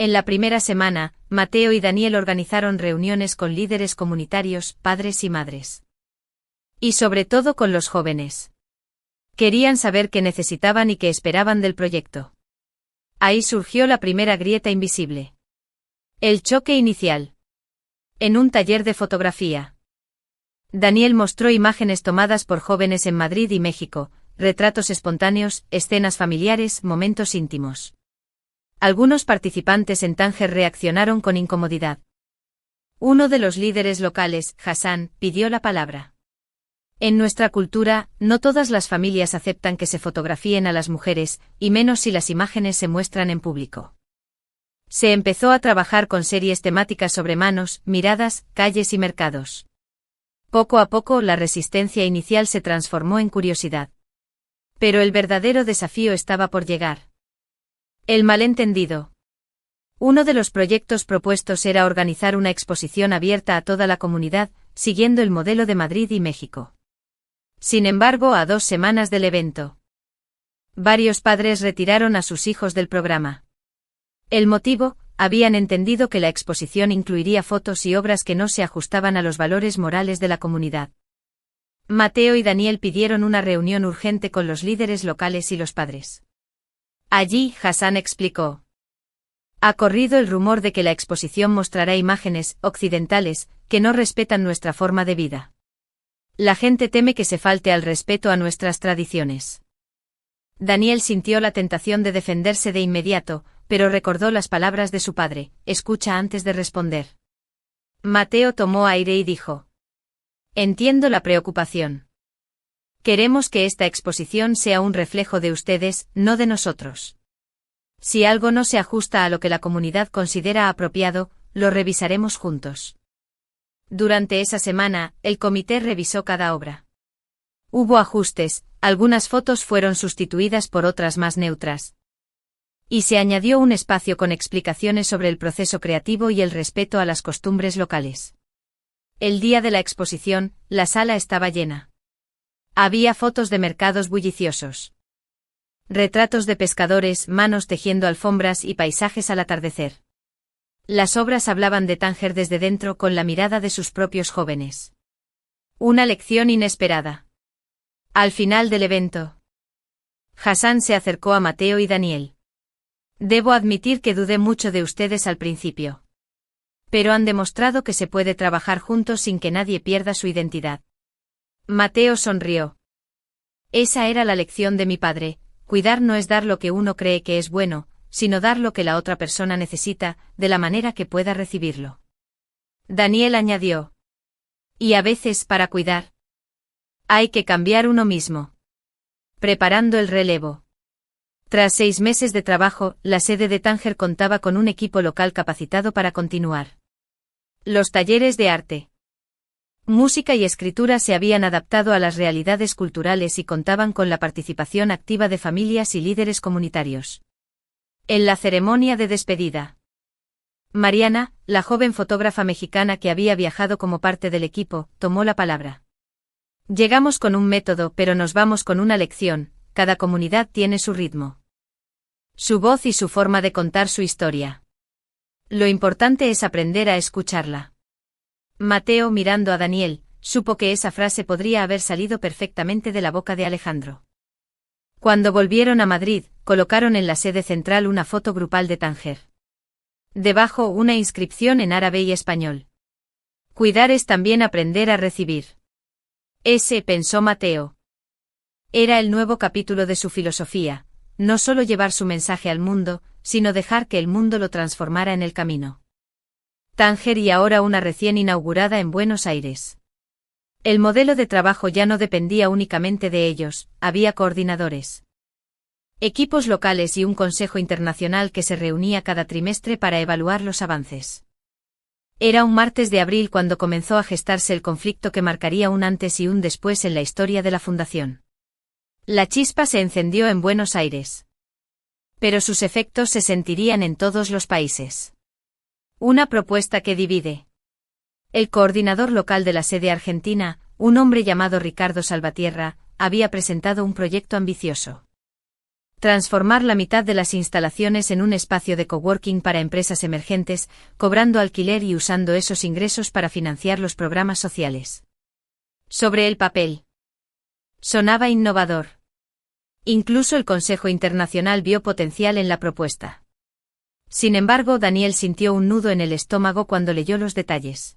En la primera semana, Mateo y Daniel organizaron reuniones con líderes comunitarios, padres y madres. Y sobre todo con los jóvenes. Querían saber qué necesitaban y qué esperaban del proyecto. Ahí surgió la primera grieta invisible. El choque inicial. En un taller de fotografía, Daniel mostró imágenes tomadas por jóvenes en Madrid y México, retratos espontáneos, escenas familiares, momentos íntimos. Algunos participantes en Tánger reaccionaron con incomodidad. Uno de los líderes locales, Hassan, pidió la palabra. En nuestra cultura, no todas las familias aceptan que se fotografíen a las mujeres, y menos si las imágenes se muestran en público. Se empezó a trabajar con series temáticas sobre manos, miradas, calles y mercados. Poco a poco, la resistencia inicial se transformó en curiosidad. Pero el verdadero desafío estaba por llegar. El malentendido. Uno de los proyectos propuestos era organizar una exposición abierta a toda la comunidad, siguiendo el modelo de Madrid y México. Sin embargo, a 2 semanas del evento, varios padres retiraron a sus hijos del programa. El motivo: habían entendido que la exposición incluiría fotos y obras que no se ajustaban a los valores morales de la comunidad. Mateo y Daniel pidieron una reunión urgente con los líderes locales y los padres. Allí, Hassan explicó: ha corrido el rumor de que la exposición mostrará imágenes occidentales que no respetan nuestra forma de vida. La gente teme que se falte al respeto a nuestras tradiciones. Daniel sintió la tentación de defenderse de inmediato, pero recordó las palabras de su padre: escucha antes de responder. Mateo tomó aire y dijo: entiendo la preocupación. Queremos que esta exposición sea un reflejo de ustedes, no de nosotros. Si algo no se ajusta a lo que la comunidad considera apropiado, lo revisaremos juntos. Durante esa semana, el comité revisó cada obra. Hubo ajustes, algunas fotos fueron sustituidas por otras más neutras. Y se añadió un espacio con explicaciones sobre el proceso creativo y el respeto a las costumbres locales. El día de la exposición, la sala estaba llena. Había fotos de mercados bulliciosos. Retratos de pescadores, manos tejiendo alfombras y paisajes al atardecer. Las obras hablaban de Tánger desde dentro con la mirada de sus propios jóvenes. Una lección inesperada. Al final del evento, Hassan se acercó a Mateo y Daniel. Debo admitir que dudé mucho de ustedes al principio. Pero han demostrado que se puede trabajar juntos sin que nadie pierda su identidad. Mateo sonrió. Esa era la lección de mi padre: cuidar no es dar lo que uno cree que es bueno, sino dar lo que la otra persona necesita, de la manera que pueda recibirlo. Daniel añadió. Y a veces, para cuidar, hay que cambiar uno mismo. Preparando el relevo. Tras 6 meses de trabajo, la sede de Tánger contaba con un equipo local capacitado para continuar. Los talleres de arte, música y escritura se habían adaptado a las realidades culturales y contaban con la participación activa de familias y líderes comunitarios. En la ceremonia de despedida, Mariana, la joven fotógrafa mexicana que había viajado como parte del equipo, tomó la palabra. Llegamos con un método, pero nos vamos con una lección: cada comunidad tiene su ritmo, su voz y su forma de contar su historia. Lo importante es aprender a escucharla. Mateo, mirando a Daniel, supo que esa frase podría haber salido perfectamente de la boca de Alejandro. Cuando volvieron a Madrid, colocaron en la sede central una foto grupal de Tánger. Debajo, una inscripción en árabe y español. Cuidar es también aprender a recibir. Pensó Mateo. Era el nuevo capítulo de su filosofía: no solo llevar su mensaje al mundo, sino dejar que el mundo lo transformara en el camino. Tánger, y ahora una recién inaugurada en Buenos Aires. El modelo de trabajo ya no dependía únicamente de ellos, había coordinadores, equipos locales y un consejo internacional que se reunía cada trimestre para evaluar los avances. Era un martes de abril cuando comenzó a gestarse el conflicto que marcaría un antes y un después en la historia de la fundación. La chispa se encendió en Buenos Aires. Pero sus efectos se sentirían en todos los países. Una propuesta que divide. El coordinador local de la sede argentina, un hombre llamado Ricardo Salvatierra, había presentado un proyecto ambicioso. Transformar la mitad de las instalaciones en un espacio de coworking para empresas emergentes, cobrando alquiler y usando esos ingresos para financiar los programas sociales. Sobre el papel, sonaba innovador. Incluso el Consejo Internacional vio potencial en la propuesta. Sin embargo, Daniel sintió un nudo en el estómago cuando leyó los detalles.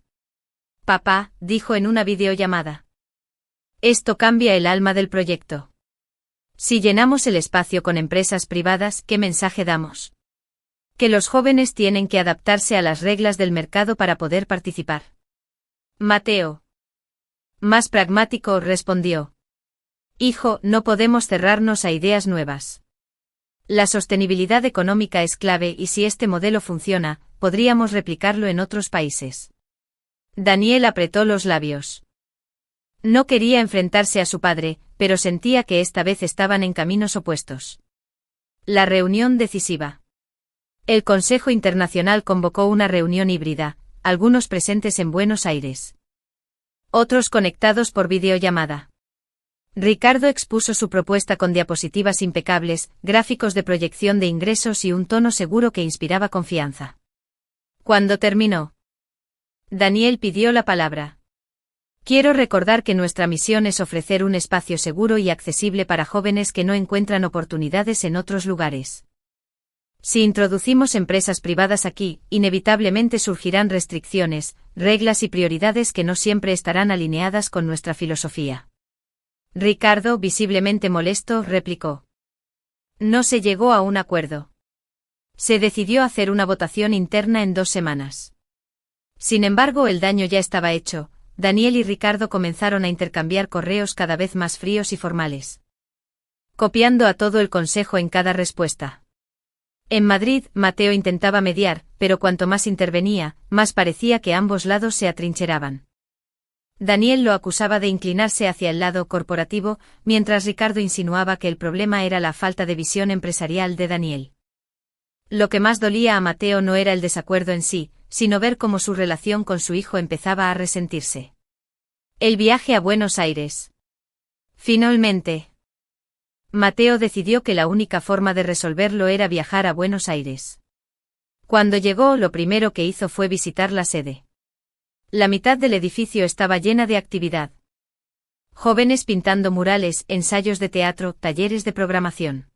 Papá, dijo en una videollamada. Esto cambia el alma del proyecto. Si llenamos el espacio con empresas privadas, ¿qué mensaje damos? Que los jóvenes tienen que adaptarse a las reglas del mercado para poder participar. Mateo, más pragmático, respondió. Hijo, no podemos cerrarnos a ideas nuevas. La sostenibilidad económica es clave y si este modelo funciona, podríamos replicarlo en otros países. Daniel apretó los labios. No quería enfrentarse a su padre, pero sentía que esta vez estaban en caminos opuestos. La reunión decisiva. El Consejo Internacional convocó una reunión híbrida, algunos presentes en Buenos Aires, otros conectados por videollamada. Ricardo expuso su propuesta con diapositivas impecables, gráficos de proyección de ingresos y un tono seguro que inspiraba confianza. Cuando terminó, Daniel pidió la palabra. Quiero recordar que nuestra misión es ofrecer un espacio seguro y accesible para jóvenes que no encuentran oportunidades en otros lugares. Si introducimos empresas privadas aquí, inevitablemente surgirán restricciones, reglas y prioridades que no siempre estarán alineadas con nuestra filosofía. Ricardo, visiblemente molesto, replicó. No se llegó a un acuerdo. Se decidió hacer una votación interna en 2 semanas. Sin embargo, el daño ya estaba hecho. Daniel y Ricardo comenzaron a intercambiar correos cada vez más fríos y formales, copiando a todo el consejo en cada respuesta. En Madrid, Mateo intentaba mediar, pero cuanto más intervenía, más parecía que ambos lados se atrincheraban. Daniel lo acusaba de inclinarse hacia el lado corporativo, mientras Ricardo insinuaba que el problema era la falta de visión empresarial de Daniel. Lo que más dolía a Mateo no era el desacuerdo en sí, sino ver cómo su relación con su hijo empezaba a resentirse. El viaje a Buenos Aires. Finalmente, Mateo decidió que la única forma de resolverlo era viajar a Buenos Aires. Cuando llegó, lo primero que hizo fue visitar la sede. La mitad del edificio estaba llena de actividad. Jóvenes pintando murales, ensayos de teatro, talleres de programación.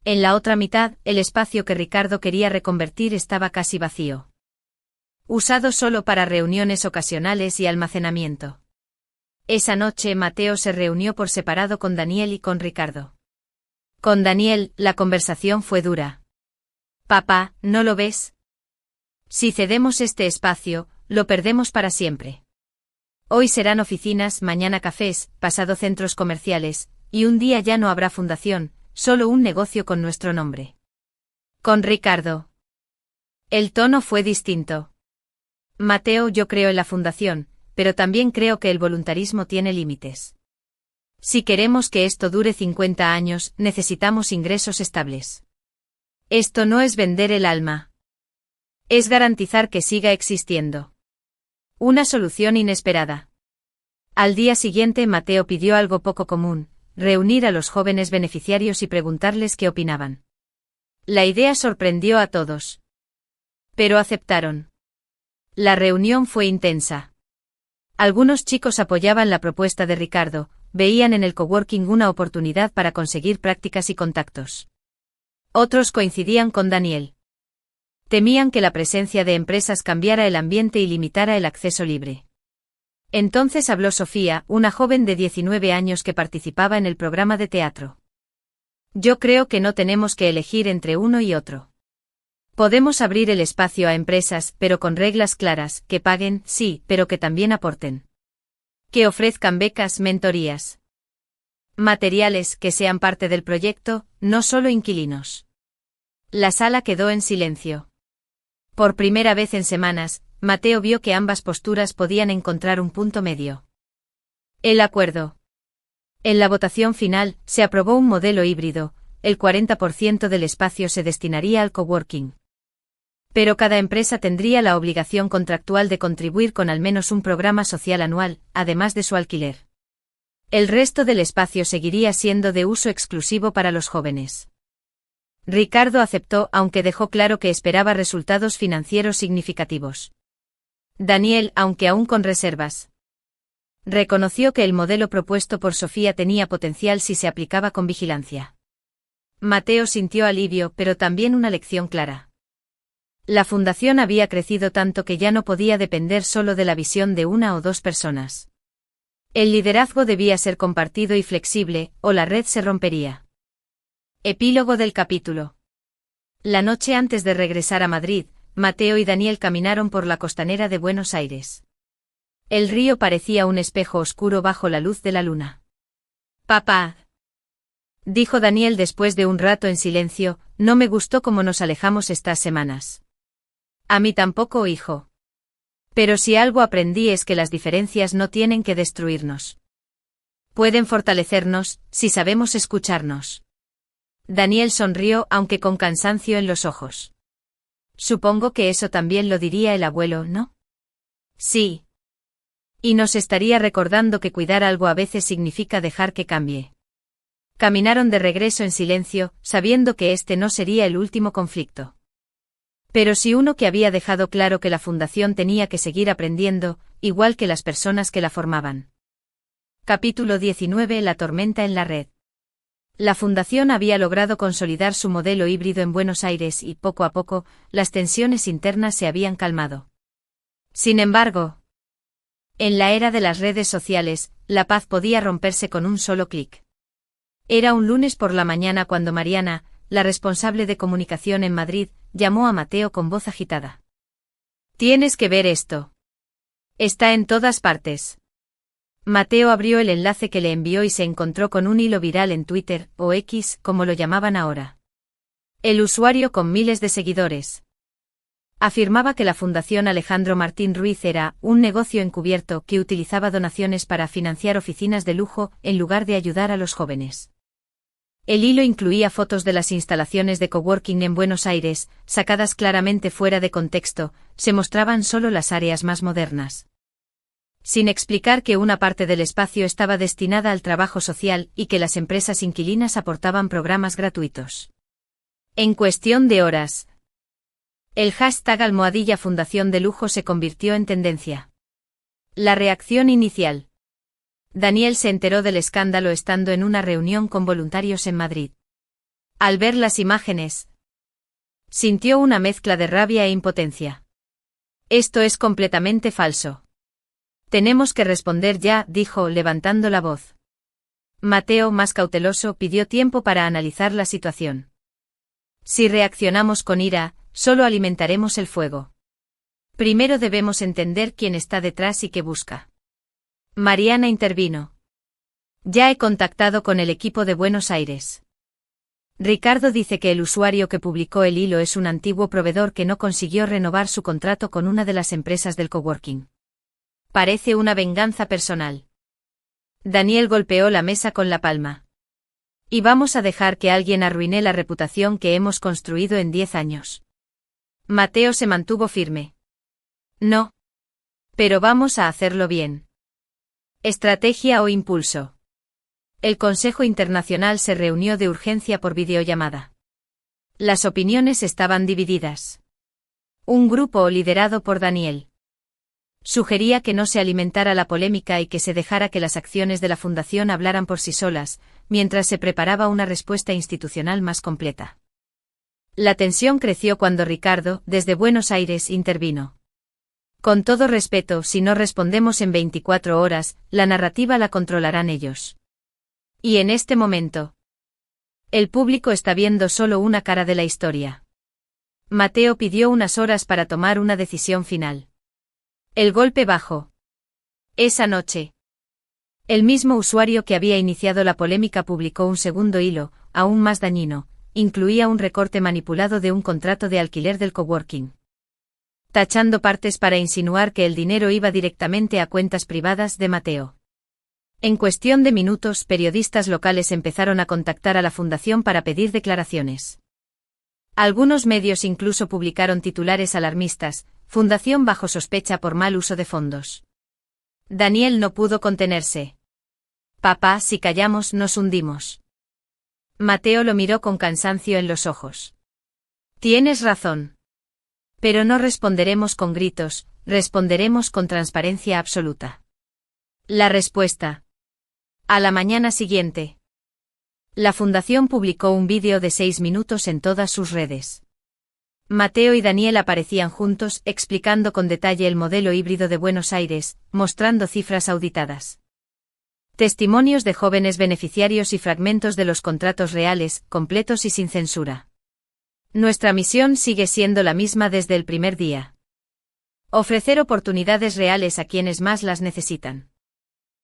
En la otra mitad, el espacio que Ricardo quería reconvertir estaba casi vacío. Usado solo para reuniones ocasionales y almacenamiento. Esa noche Mateo se reunió por separado con Daniel y con Ricardo. Con Daniel, la conversación fue dura. «Papá, ¿no lo ves? Si cedemos este espacio, lo perdemos para siempre. Hoy serán oficinas, mañana cafés, pasado centros comerciales, y un día ya no habrá fundación, solo un negocio con nuestro nombre». Con Ricardo. El tono fue distinto. «Mateo, yo creo en la fundación, pero también creo que el voluntarismo tiene límites. Si queremos que esto dure 50 años, necesitamos ingresos estables. Esto no es vender el alma. Es garantizar que siga existiendo». Una solución inesperada. Al día siguiente Mateo pidió algo poco común, reunir a los jóvenes beneficiarios y preguntarles qué opinaban. La idea sorprendió a todos. Pero aceptaron. La reunión fue intensa. Algunos chicos apoyaban la propuesta de Ricardo, veían en el coworking una oportunidad para conseguir prácticas y contactos. Otros coincidían con Daniel. Temían que la presencia de empresas cambiara el ambiente y limitara el acceso libre. Entonces habló Sofía, una joven de 19 años que participaba en el programa de teatro. «Yo creo que no tenemos que elegir entre uno y otro. Podemos abrir el espacio a empresas, pero con reglas claras, que paguen, sí, pero que también aporten. Que ofrezcan becas, mentorías. Materiales que sean parte del proyecto, no solo inquilinos». La sala quedó en silencio. Por primera vez en semanas, Mateo vio que ambas posturas podían encontrar un punto medio. El acuerdo. En la votación final, se aprobó un modelo híbrido, el 40% del espacio se destinaría al coworking. Pero cada empresa tendría la obligación contractual de contribuir con al menos un programa social anual, además de su alquiler. El resto del espacio seguiría siendo de uso exclusivo para los jóvenes. Ricardo aceptó, aunque dejó claro que esperaba resultados financieros significativos. Daniel, aunque aún con reservas, reconoció que el modelo propuesto por Sofía tenía potencial si se aplicaba con vigilancia. Mateo sintió alivio, pero también una lección clara. La fundación había crecido tanto que ya no podía depender solo de la visión de una o dos personas. El liderazgo debía ser compartido y flexible, o la red se rompería. Epílogo del capítulo. La noche antes de regresar a Madrid, Mateo y Daniel caminaron por la costanera de Buenos Aires. El río parecía un espejo oscuro bajo la luz de la luna. «Papá», dijo Daniel después de un rato en silencio, «no me gustó cómo nos alejamos estas semanas». «A mí tampoco, hijo. Pero si algo aprendí es que las diferencias no tienen que destruirnos. Pueden fortalecernos, si sabemos escucharnos». Daniel sonrió, aunque con cansancio en los ojos. «Supongo que eso también lo diría el abuelo, ¿no?» «Sí. Y nos estaría recordando que cuidar algo a veces significa dejar que cambie». Caminaron de regreso en silencio, sabiendo que este no sería el último conflicto. Pero sí uno que había dejado claro que la fundación tenía que seguir aprendiendo, igual que las personas que la formaban. Capítulo 19. La tormenta en la red. La fundación había logrado consolidar su modelo híbrido en Buenos Aires y, poco a poco, las tensiones internas se habían calmado. Sin embargo, en la era de las redes sociales, la paz podía romperse con un solo clic. Era un lunes por la mañana cuando Mariana, la responsable de comunicación en Madrid, llamó a Mateo con voz agitada. «Tienes que ver esto. Está en todas partes». Mateo abrió el enlace que le envió y se encontró con un hilo viral en Twitter, o X, como lo llamaban ahora. El usuario con miles de seguidores. Afirmaba que la Fundación Alejandro Martín Ruiz era un negocio encubierto que utilizaba donaciones para financiar oficinas de lujo en lugar de ayudar a los jóvenes. El hilo incluía fotos de las instalaciones de coworking en Buenos Aires, sacadas claramente fuera de contexto, se mostraban solo las áreas más modernas. Sin explicar que una parte del espacio estaba destinada al trabajo social y que las empresas inquilinas aportaban programas gratuitos. En cuestión de horas, el hashtag #Fundación de Lujo se convirtió en tendencia. La reacción inicial. Daniel se enteró del escándalo estando en una reunión con voluntarios en Madrid. Al ver las imágenes, sintió una mezcla de rabia e impotencia. Esto es completamente falso. Tenemos que responder ya, dijo, levantando la voz. Mateo, más cauteloso, pidió tiempo para analizar la situación. Si reaccionamos con ira, solo alimentaremos el fuego. Primero debemos entender quién está detrás y qué busca. Mariana intervino. Ya he contactado con el equipo de Buenos Aires. Ricardo dice que el usuario que publicó el hilo es un antiguo proveedor que no consiguió renovar su contrato con una de las empresas del coworking. Parece una venganza personal. Daniel golpeó la mesa con la palma. Y vamos a dejar que alguien arruine la reputación que hemos construido en 10 años. Mateo se mantuvo firme. No. Pero vamos a hacerlo bien. Estrategia o impulso. El Consejo Internacional se reunió de urgencia por videollamada. Las opiniones estaban divididas. Un grupo liderado por Daniel sugería que no se alimentara la polémica y que se dejara que las acciones de la Fundación hablaran por sí solas, mientras se preparaba una respuesta institucional más completa. La tensión creció cuando Ricardo, desde Buenos Aires, intervino. Con todo respeto, si no respondemos en 24 horas, la narrativa la controlarán ellos. Y en este momento, el público está viendo solo una cara de la historia. Mateo pidió unas horas para tomar una decisión final. El golpe bajó. Esa noche, el mismo usuario que había iniciado la polémica publicó un segundo hilo, aún más dañino, incluía un recorte manipulado de un contrato de alquiler del coworking, tachando partes para insinuar que el dinero iba directamente a cuentas privadas de Mateo. En cuestión de minutos, periodistas locales empezaron a contactar a la fundación para pedir declaraciones. Algunos medios incluso publicaron titulares alarmistas: Fundación bajo sospecha por mal uso de fondos. Daniel no pudo contenerse. Papá, si callamos nos hundimos. Mateo lo miró con cansancio en los ojos. Tienes razón. Pero no responderemos con gritos, responderemos con transparencia absoluta. La respuesta. A la mañana siguiente, la Fundación publicó un vídeo de 6 minutos en todas sus redes. Mateo y Daniel aparecían juntos, explicando con detalle el modelo híbrido de Buenos Aires, mostrando cifras auditadas, testimonios de jóvenes beneficiarios y fragmentos de los contratos reales, completos y sin censura. Nuestra misión sigue siendo la misma desde el primer día. Ofrecer oportunidades reales a quienes más las necesitan.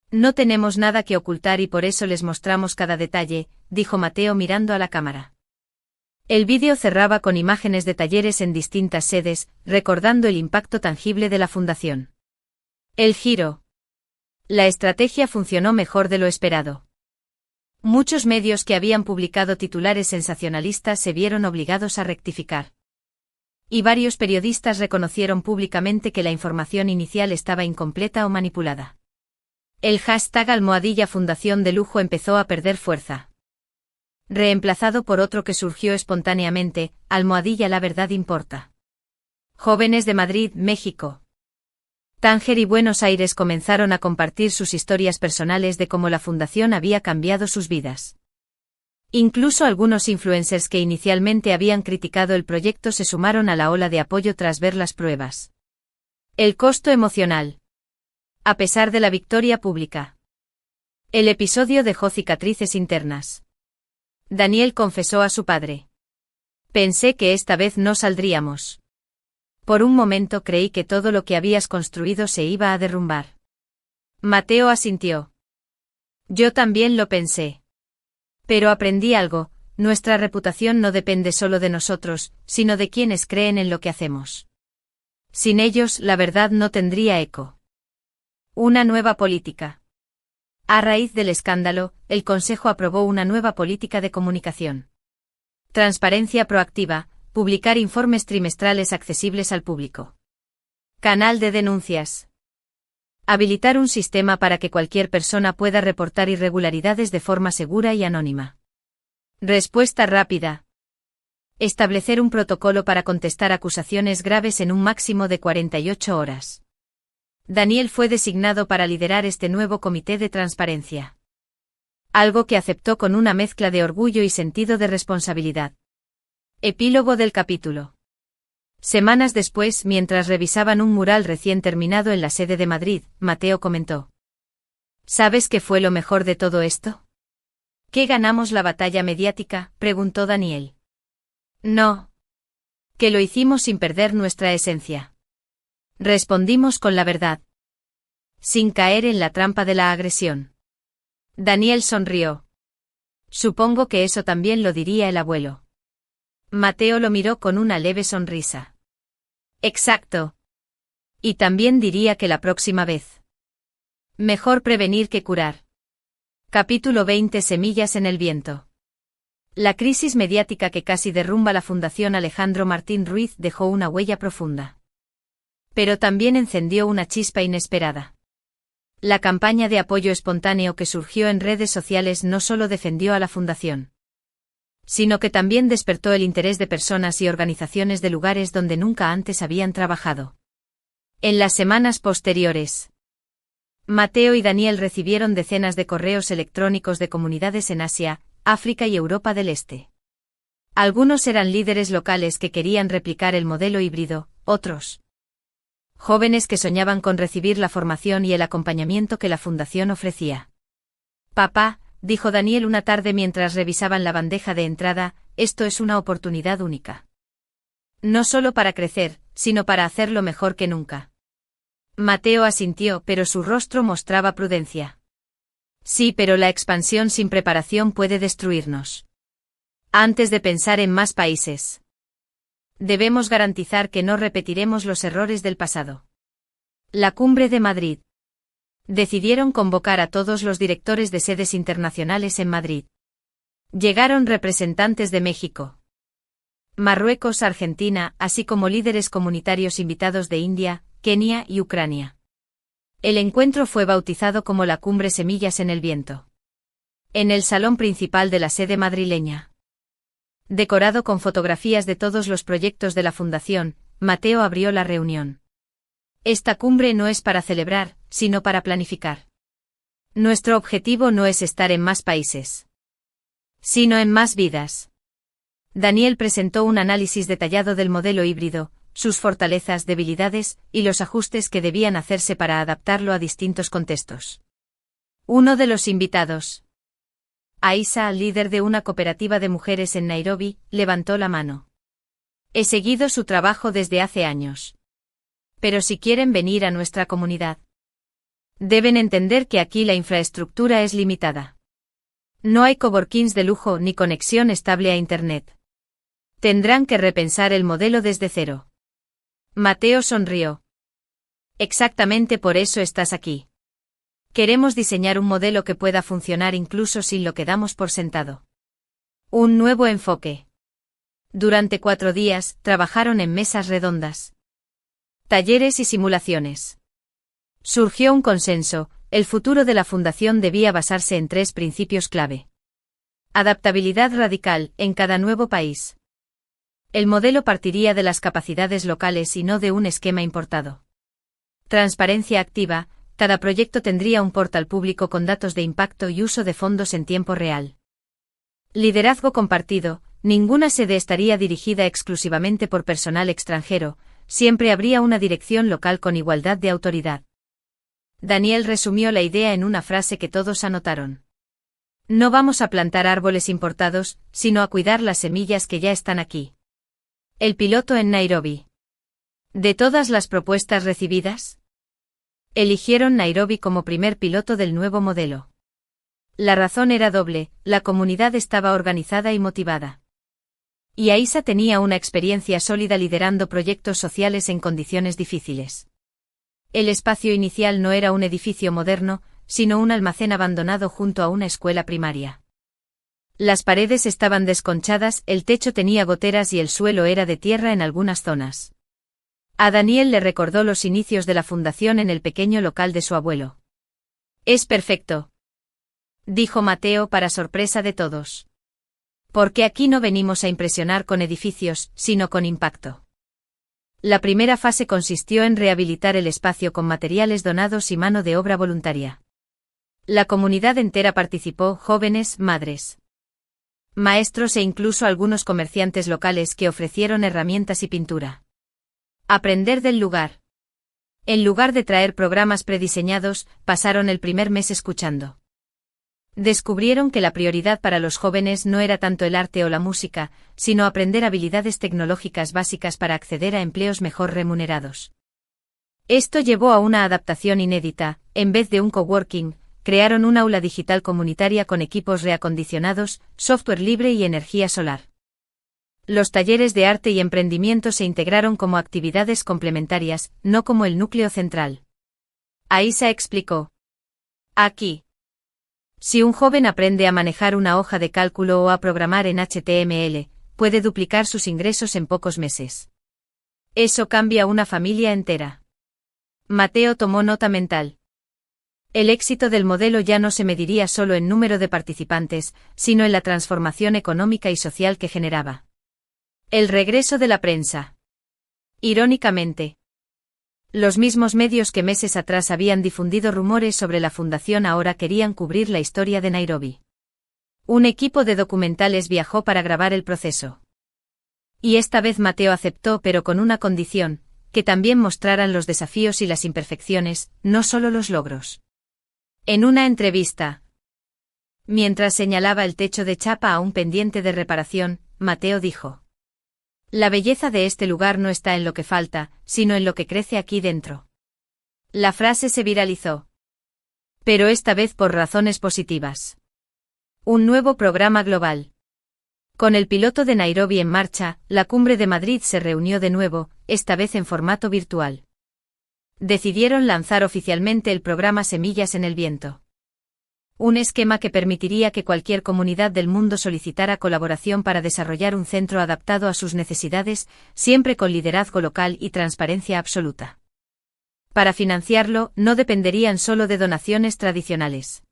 No tenemos nada que ocultar y por eso les mostramos cada detalle, dijo Mateo mirando a la cámara. El vídeo cerraba con imágenes de talleres en distintas sedes, recordando el impacto tangible de la fundación. El giro. La estrategia funcionó mejor de lo esperado. Muchos medios que habían publicado titulares sensacionalistas se vieron obligados a rectificar. Y varios periodistas reconocieron públicamente que la información inicial estaba incompleta o manipulada. El hashtag #Fundación de Lujo empezó a perder fuerza, reemplazado por otro que surgió espontáneamente: #La Verdad Importa. Jóvenes de Madrid, México, Tánger y Buenos Aires comenzaron a compartir sus historias personales de cómo la fundación había cambiado sus vidas. Incluso algunos influencers que inicialmente habían criticado el proyecto se sumaron a la ola de apoyo tras ver las pruebas. El costo emocional. A pesar de la victoria pública, el episodio dejó cicatrices internas. Daniel confesó a su padre: pensé que esta vez no saldríamos. Por un momento creí que todo lo que habías construido se iba a derrumbar. Mateo asintió. Yo también lo pensé. Pero aprendí algo: nuestra reputación no depende solo de nosotros, sino de quienes creen en lo que hacemos. Sin ellos, la verdad no tendría eco. Una nueva política. A raíz del escándalo, el Consejo aprobó una nueva política de comunicación. Transparencia proactiva, publicar informes trimestrales accesibles al público. Canal de denuncias. Habilitar un sistema para que cualquier persona pueda reportar irregularidades de forma segura y anónima. Respuesta rápida. Establecer un protocolo para contestar acusaciones graves en un máximo de 48 horas. Daniel fue designado para liderar este nuevo comité de transparencia. Algo que aceptó con una mezcla de orgullo y sentido de responsabilidad. Epílogo del capítulo. Semanas después, mientras revisaban un mural recién terminado en la sede de Madrid, Mateo comentó: ¿Sabes qué fue lo mejor de todo esto? ¿Qué ganamos la batalla mediática?, preguntó Daniel. No. Que lo hicimos sin perder nuestra esencia. Respondimos con la verdad. Sin caer en la trampa de la agresión. Daniel sonrió. Supongo que eso también lo diría el abuelo. Mateo lo miró con una leve sonrisa. Exacto. Y también diría que la próxima vez. Mejor prevenir que curar. Capítulo 20. Semillas en el viento. La crisis mediática que casi derrumba la Fundación Alejandro Martín Ruiz dejó una huella profunda. Pero también encendió una chispa inesperada. La campaña de apoyo espontáneo que surgió en redes sociales no solo defendió a la Fundación, sino que también despertó el interés de personas y organizaciones de lugares donde nunca antes habían trabajado. En las semanas posteriores, Mateo y Daniel recibieron decenas de correos electrónicos de comunidades en Asia, África y Europa del Este. Algunos eran líderes locales que querían replicar el modelo híbrido, otros jóvenes que soñaban con recibir la formación y el acompañamiento que la Fundación ofrecía. Papá, dijo Daniel una tarde mientras revisaban la bandeja de entrada, esto es una oportunidad única. No solo para crecer, sino para hacerlo mejor que nunca. Mateo asintió, pero su rostro mostraba prudencia. Sí, pero la expansión sin preparación puede destruirnos. Antes de pensar en más países, debemos garantizar que no repetiremos los errores del pasado. La Cumbre de Madrid. Decidieron convocar a todos los directores de sedes internacionales en Madrid. Llegaron representantes de México, Marruecos, Argentina, así como líderes comunitarios invitados de India, Kenia y Ucrania. El encuentro fue bautizado como la Cumbre Semillas en el Viento. En el salón principal de la sede madrileña, decorado con fotografías de todos los proyectos de la Fundación, Mateo abrió la reunión. Esta cumbre no es para celebrar, sino para planificar. Nuestro objetivo no es estar en más países, sino en más vidas. Daniel presentó un análisis detallado del modelo híbrido, sus fortalezas, debilidades, y los ajustes que debían hacerse para adaptarlo a distintos contextos. Uno de los invitados, Aisa, líder de una cooperativa de mujeres en Nairobi, levantó la mano. He seguido su trabajo desde hace años. Pero si quieren venir a nuestra comunidad, deben entender que aquí la infraestructura es limitada. No hay coworkings de lujo ni conexión estable a Internet. Tendrán que repensar el modelo desde cero. Mateo sonrió. Exactamente por eso estás aquí. Queremos diseñar un modelo que pueda funcionar incluso sin lo que damos por sentado. Un nuevo enfoque. Durante 4 días, trabajaron en mesas redondas, talleres y simulaciones. Surgió un consenso: el futuro de la Fundación debía basarse en 3 principios clave. Adaptabilidad radical, en cada nuevo país. El modelo partiría de las capacidades locales y no de un esquema importado. Transparencia activa, cada proyecto tendría un portal público con datos de impacto y uso de fondos en tiempo real. Liderazgo compartido, ninguna sede estaría dirigida exclusivamente por personal extranjero, siempre habría una dirección local con igualdad de autoridad. Daniel resumió la idea en una frase que todos anotaron. No vamos a plantar árboles importados, sino a cuidar las semillas que ya están aquí. El piloto en Nairobi. De todas las propuestas recibidas, eligieron Nairobi como primer piloto del nuevo modelo. La razón era doble: la comunidad estaba organizada y motivada. Y Aisa tenía una experiencia sólida liderando proyectos sociales en condiciones difíciles. El espacio inicial no era un edificio moderno, sino un almacén abandonado junto a una escuela primaria. Las paredes estaban desconchadas, el techo tenía goteras y el suelo era de tierra en algunas zonas. A Daniel le recordó los inicios de la fundación en el pequeño local de su abuelo. «Es perfecto», dijo Mateo para sorpresa de todos. «Porque aquí no venimos a impresionar con edificios, sino con impacto». La primera fase consistió en rehabilitar el espacio con materiales donados y mano de obra voluntaria. La comunidad entera participó, jóvenes, madres, maestros e incluso algunos comerciantes locales que ofrecieron herramientas y pintura. Aprender del lugar. En lugar de traer programas prediseñados, pasaron el primer mes escuchando. Descubrieron que la prioridad para los jóvenes no era tanto el arte o la música, sino aprender habilidades tecnológicas básicas para acceder a empleos mejor remunerados. Esto llevó a una adaptación inédita. En vez de un coworking, crearon un aula digital comunitaria con equipos reacondicionados, software libre y energía solar. Los talleres de arte y emprendimiento se integraron como actividades complementarias, no como el núcleo central. Aisa explicó. Aquí, si un joven aprende a manejar una hoja de cálculo o a programar en HTML, puede duplicar sus ingresos en pocos meses. Eso cambia una familia entera. Mateo tomó nota mental. El éxito del modelo ya no se mediría solo en número de participantes, sino en la transformación económica y social que generaba. El regreso de la prensa. Irónicamente, los mismos medios que meses atrás habían difundido rumores sobre la fundación ahora querían cubrir la historia de Nairobi. Un equipo de documentales viajó para grabar el proceso. Y esta vez Mateo aceptó, pero con una condición, que también mostraran los desafíos y las imperfecciones, no solo los logros. En una entrevista, mientras señalaba el techo de chapa a un pendiente de reparación, Mateo dijo: «La belleza de este lugar no está en lo que falta, sino en lo que crece aquí dentro». La frase se viralizó. Pero esta vez por razones positivas. Un nuevo programa global. Con el piloto de Nairobi en marcha, la Cumbre de Madrid se reunió de nuevo, esta vez en formato virtual. Decidieron lanzar oficialmente el programa Semillas en el Viento. Un esquema que permitiría que cualquier comunidad del mundo solicitara colaboración para desarrollar un centro adaptado a sus necesidades, siempre con liderazgo local y transparencia absoluta. Para financiarlo, no dependerían solo de donaciones tradicionales.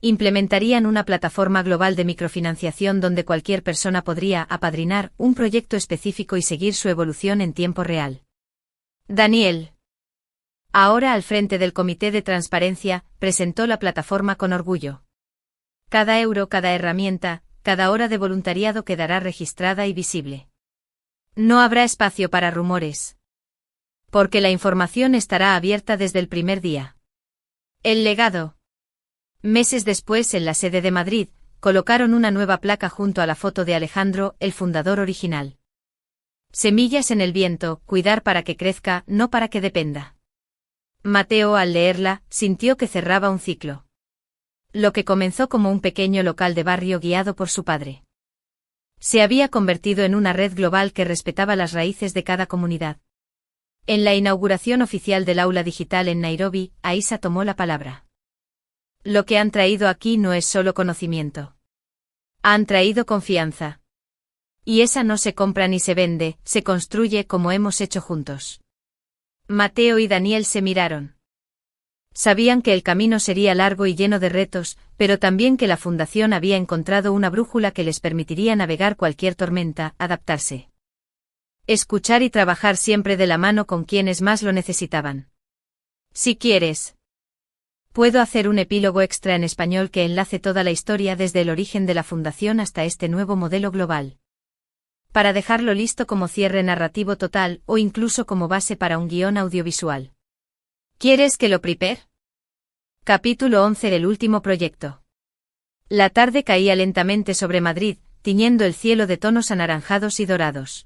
Implementarían una plataforma global de microfinanciación donde cualquier persona podría apadrinar un proyecto específico y seguir su evolución en tiempo real. Daniel, ahora al frente del Comité de Transparencia, presentó la plataforma con orgullo. Cada euro, cada herramienta, cada hora de voluntariado quedará registrada y visible. No habrá espacio para rumores. Porque la información estará abierta desde el primer día. El legado. Meses después, en la sede de Madrid, colocaron una nueva placa junto a la foto de Alejandro, el fundador original. Semillas en el viento, cuidar para que crezca, no para que dependa. Mateo, al leerla, sintió que cerraba un ciclo. Lo que comenzó como un pequeño local de barrio guiado por su padre se había convertido en una red global que respetaba las raíces de cada comunidad. En la inauguración oficial del aula digital en Nairobi, Aisa tomó la palabra. Lo que han traído aquí no es solo conocimiento. Han traído confianza. Y esa no se compra ni se vende, se construye como hemos hecho juntos. Mateo y Daniel se miraron. Sabían que el camino sería largo y lleno de retos, pero también que la fundación había encontrado una brújula que les permitiría navegar cualquier tormenta, adaptarse. Escuchar y trabajar siempre de la mano con quienes más lo necesitaban. Si quieres, puedo hacer un epílogo extra en español que enlace toda la historia desde el origen de la fundación hasta este nuevo modelo global. Para dejarlo listo como cierre narrativo total o incluso como base para un guión audiovisual. ¿Quieres que lo prepare? Capítulo 11 del último proyecto. La tarde caía lentamente sobre Madrid, tiñendo el cielo de tonos anaranjados y dorados.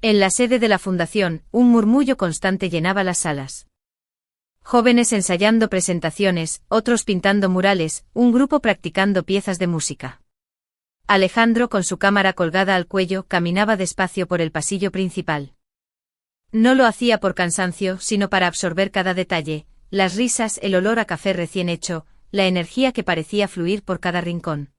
En la sede de la fundación, un murmullo constante llenaba las salas. Jóvenes ensayando presentaciones, otros pintando murales, un grupo practicando piezas de música. Alejandro, con su cámara colgada al cuello, caminaba despacio por el pasillo principal. No lo hacía por cansancio, sino para absorber cada detalle, las risas, el olor a café recién hecho, la energía que parecía fluir por cada rincón.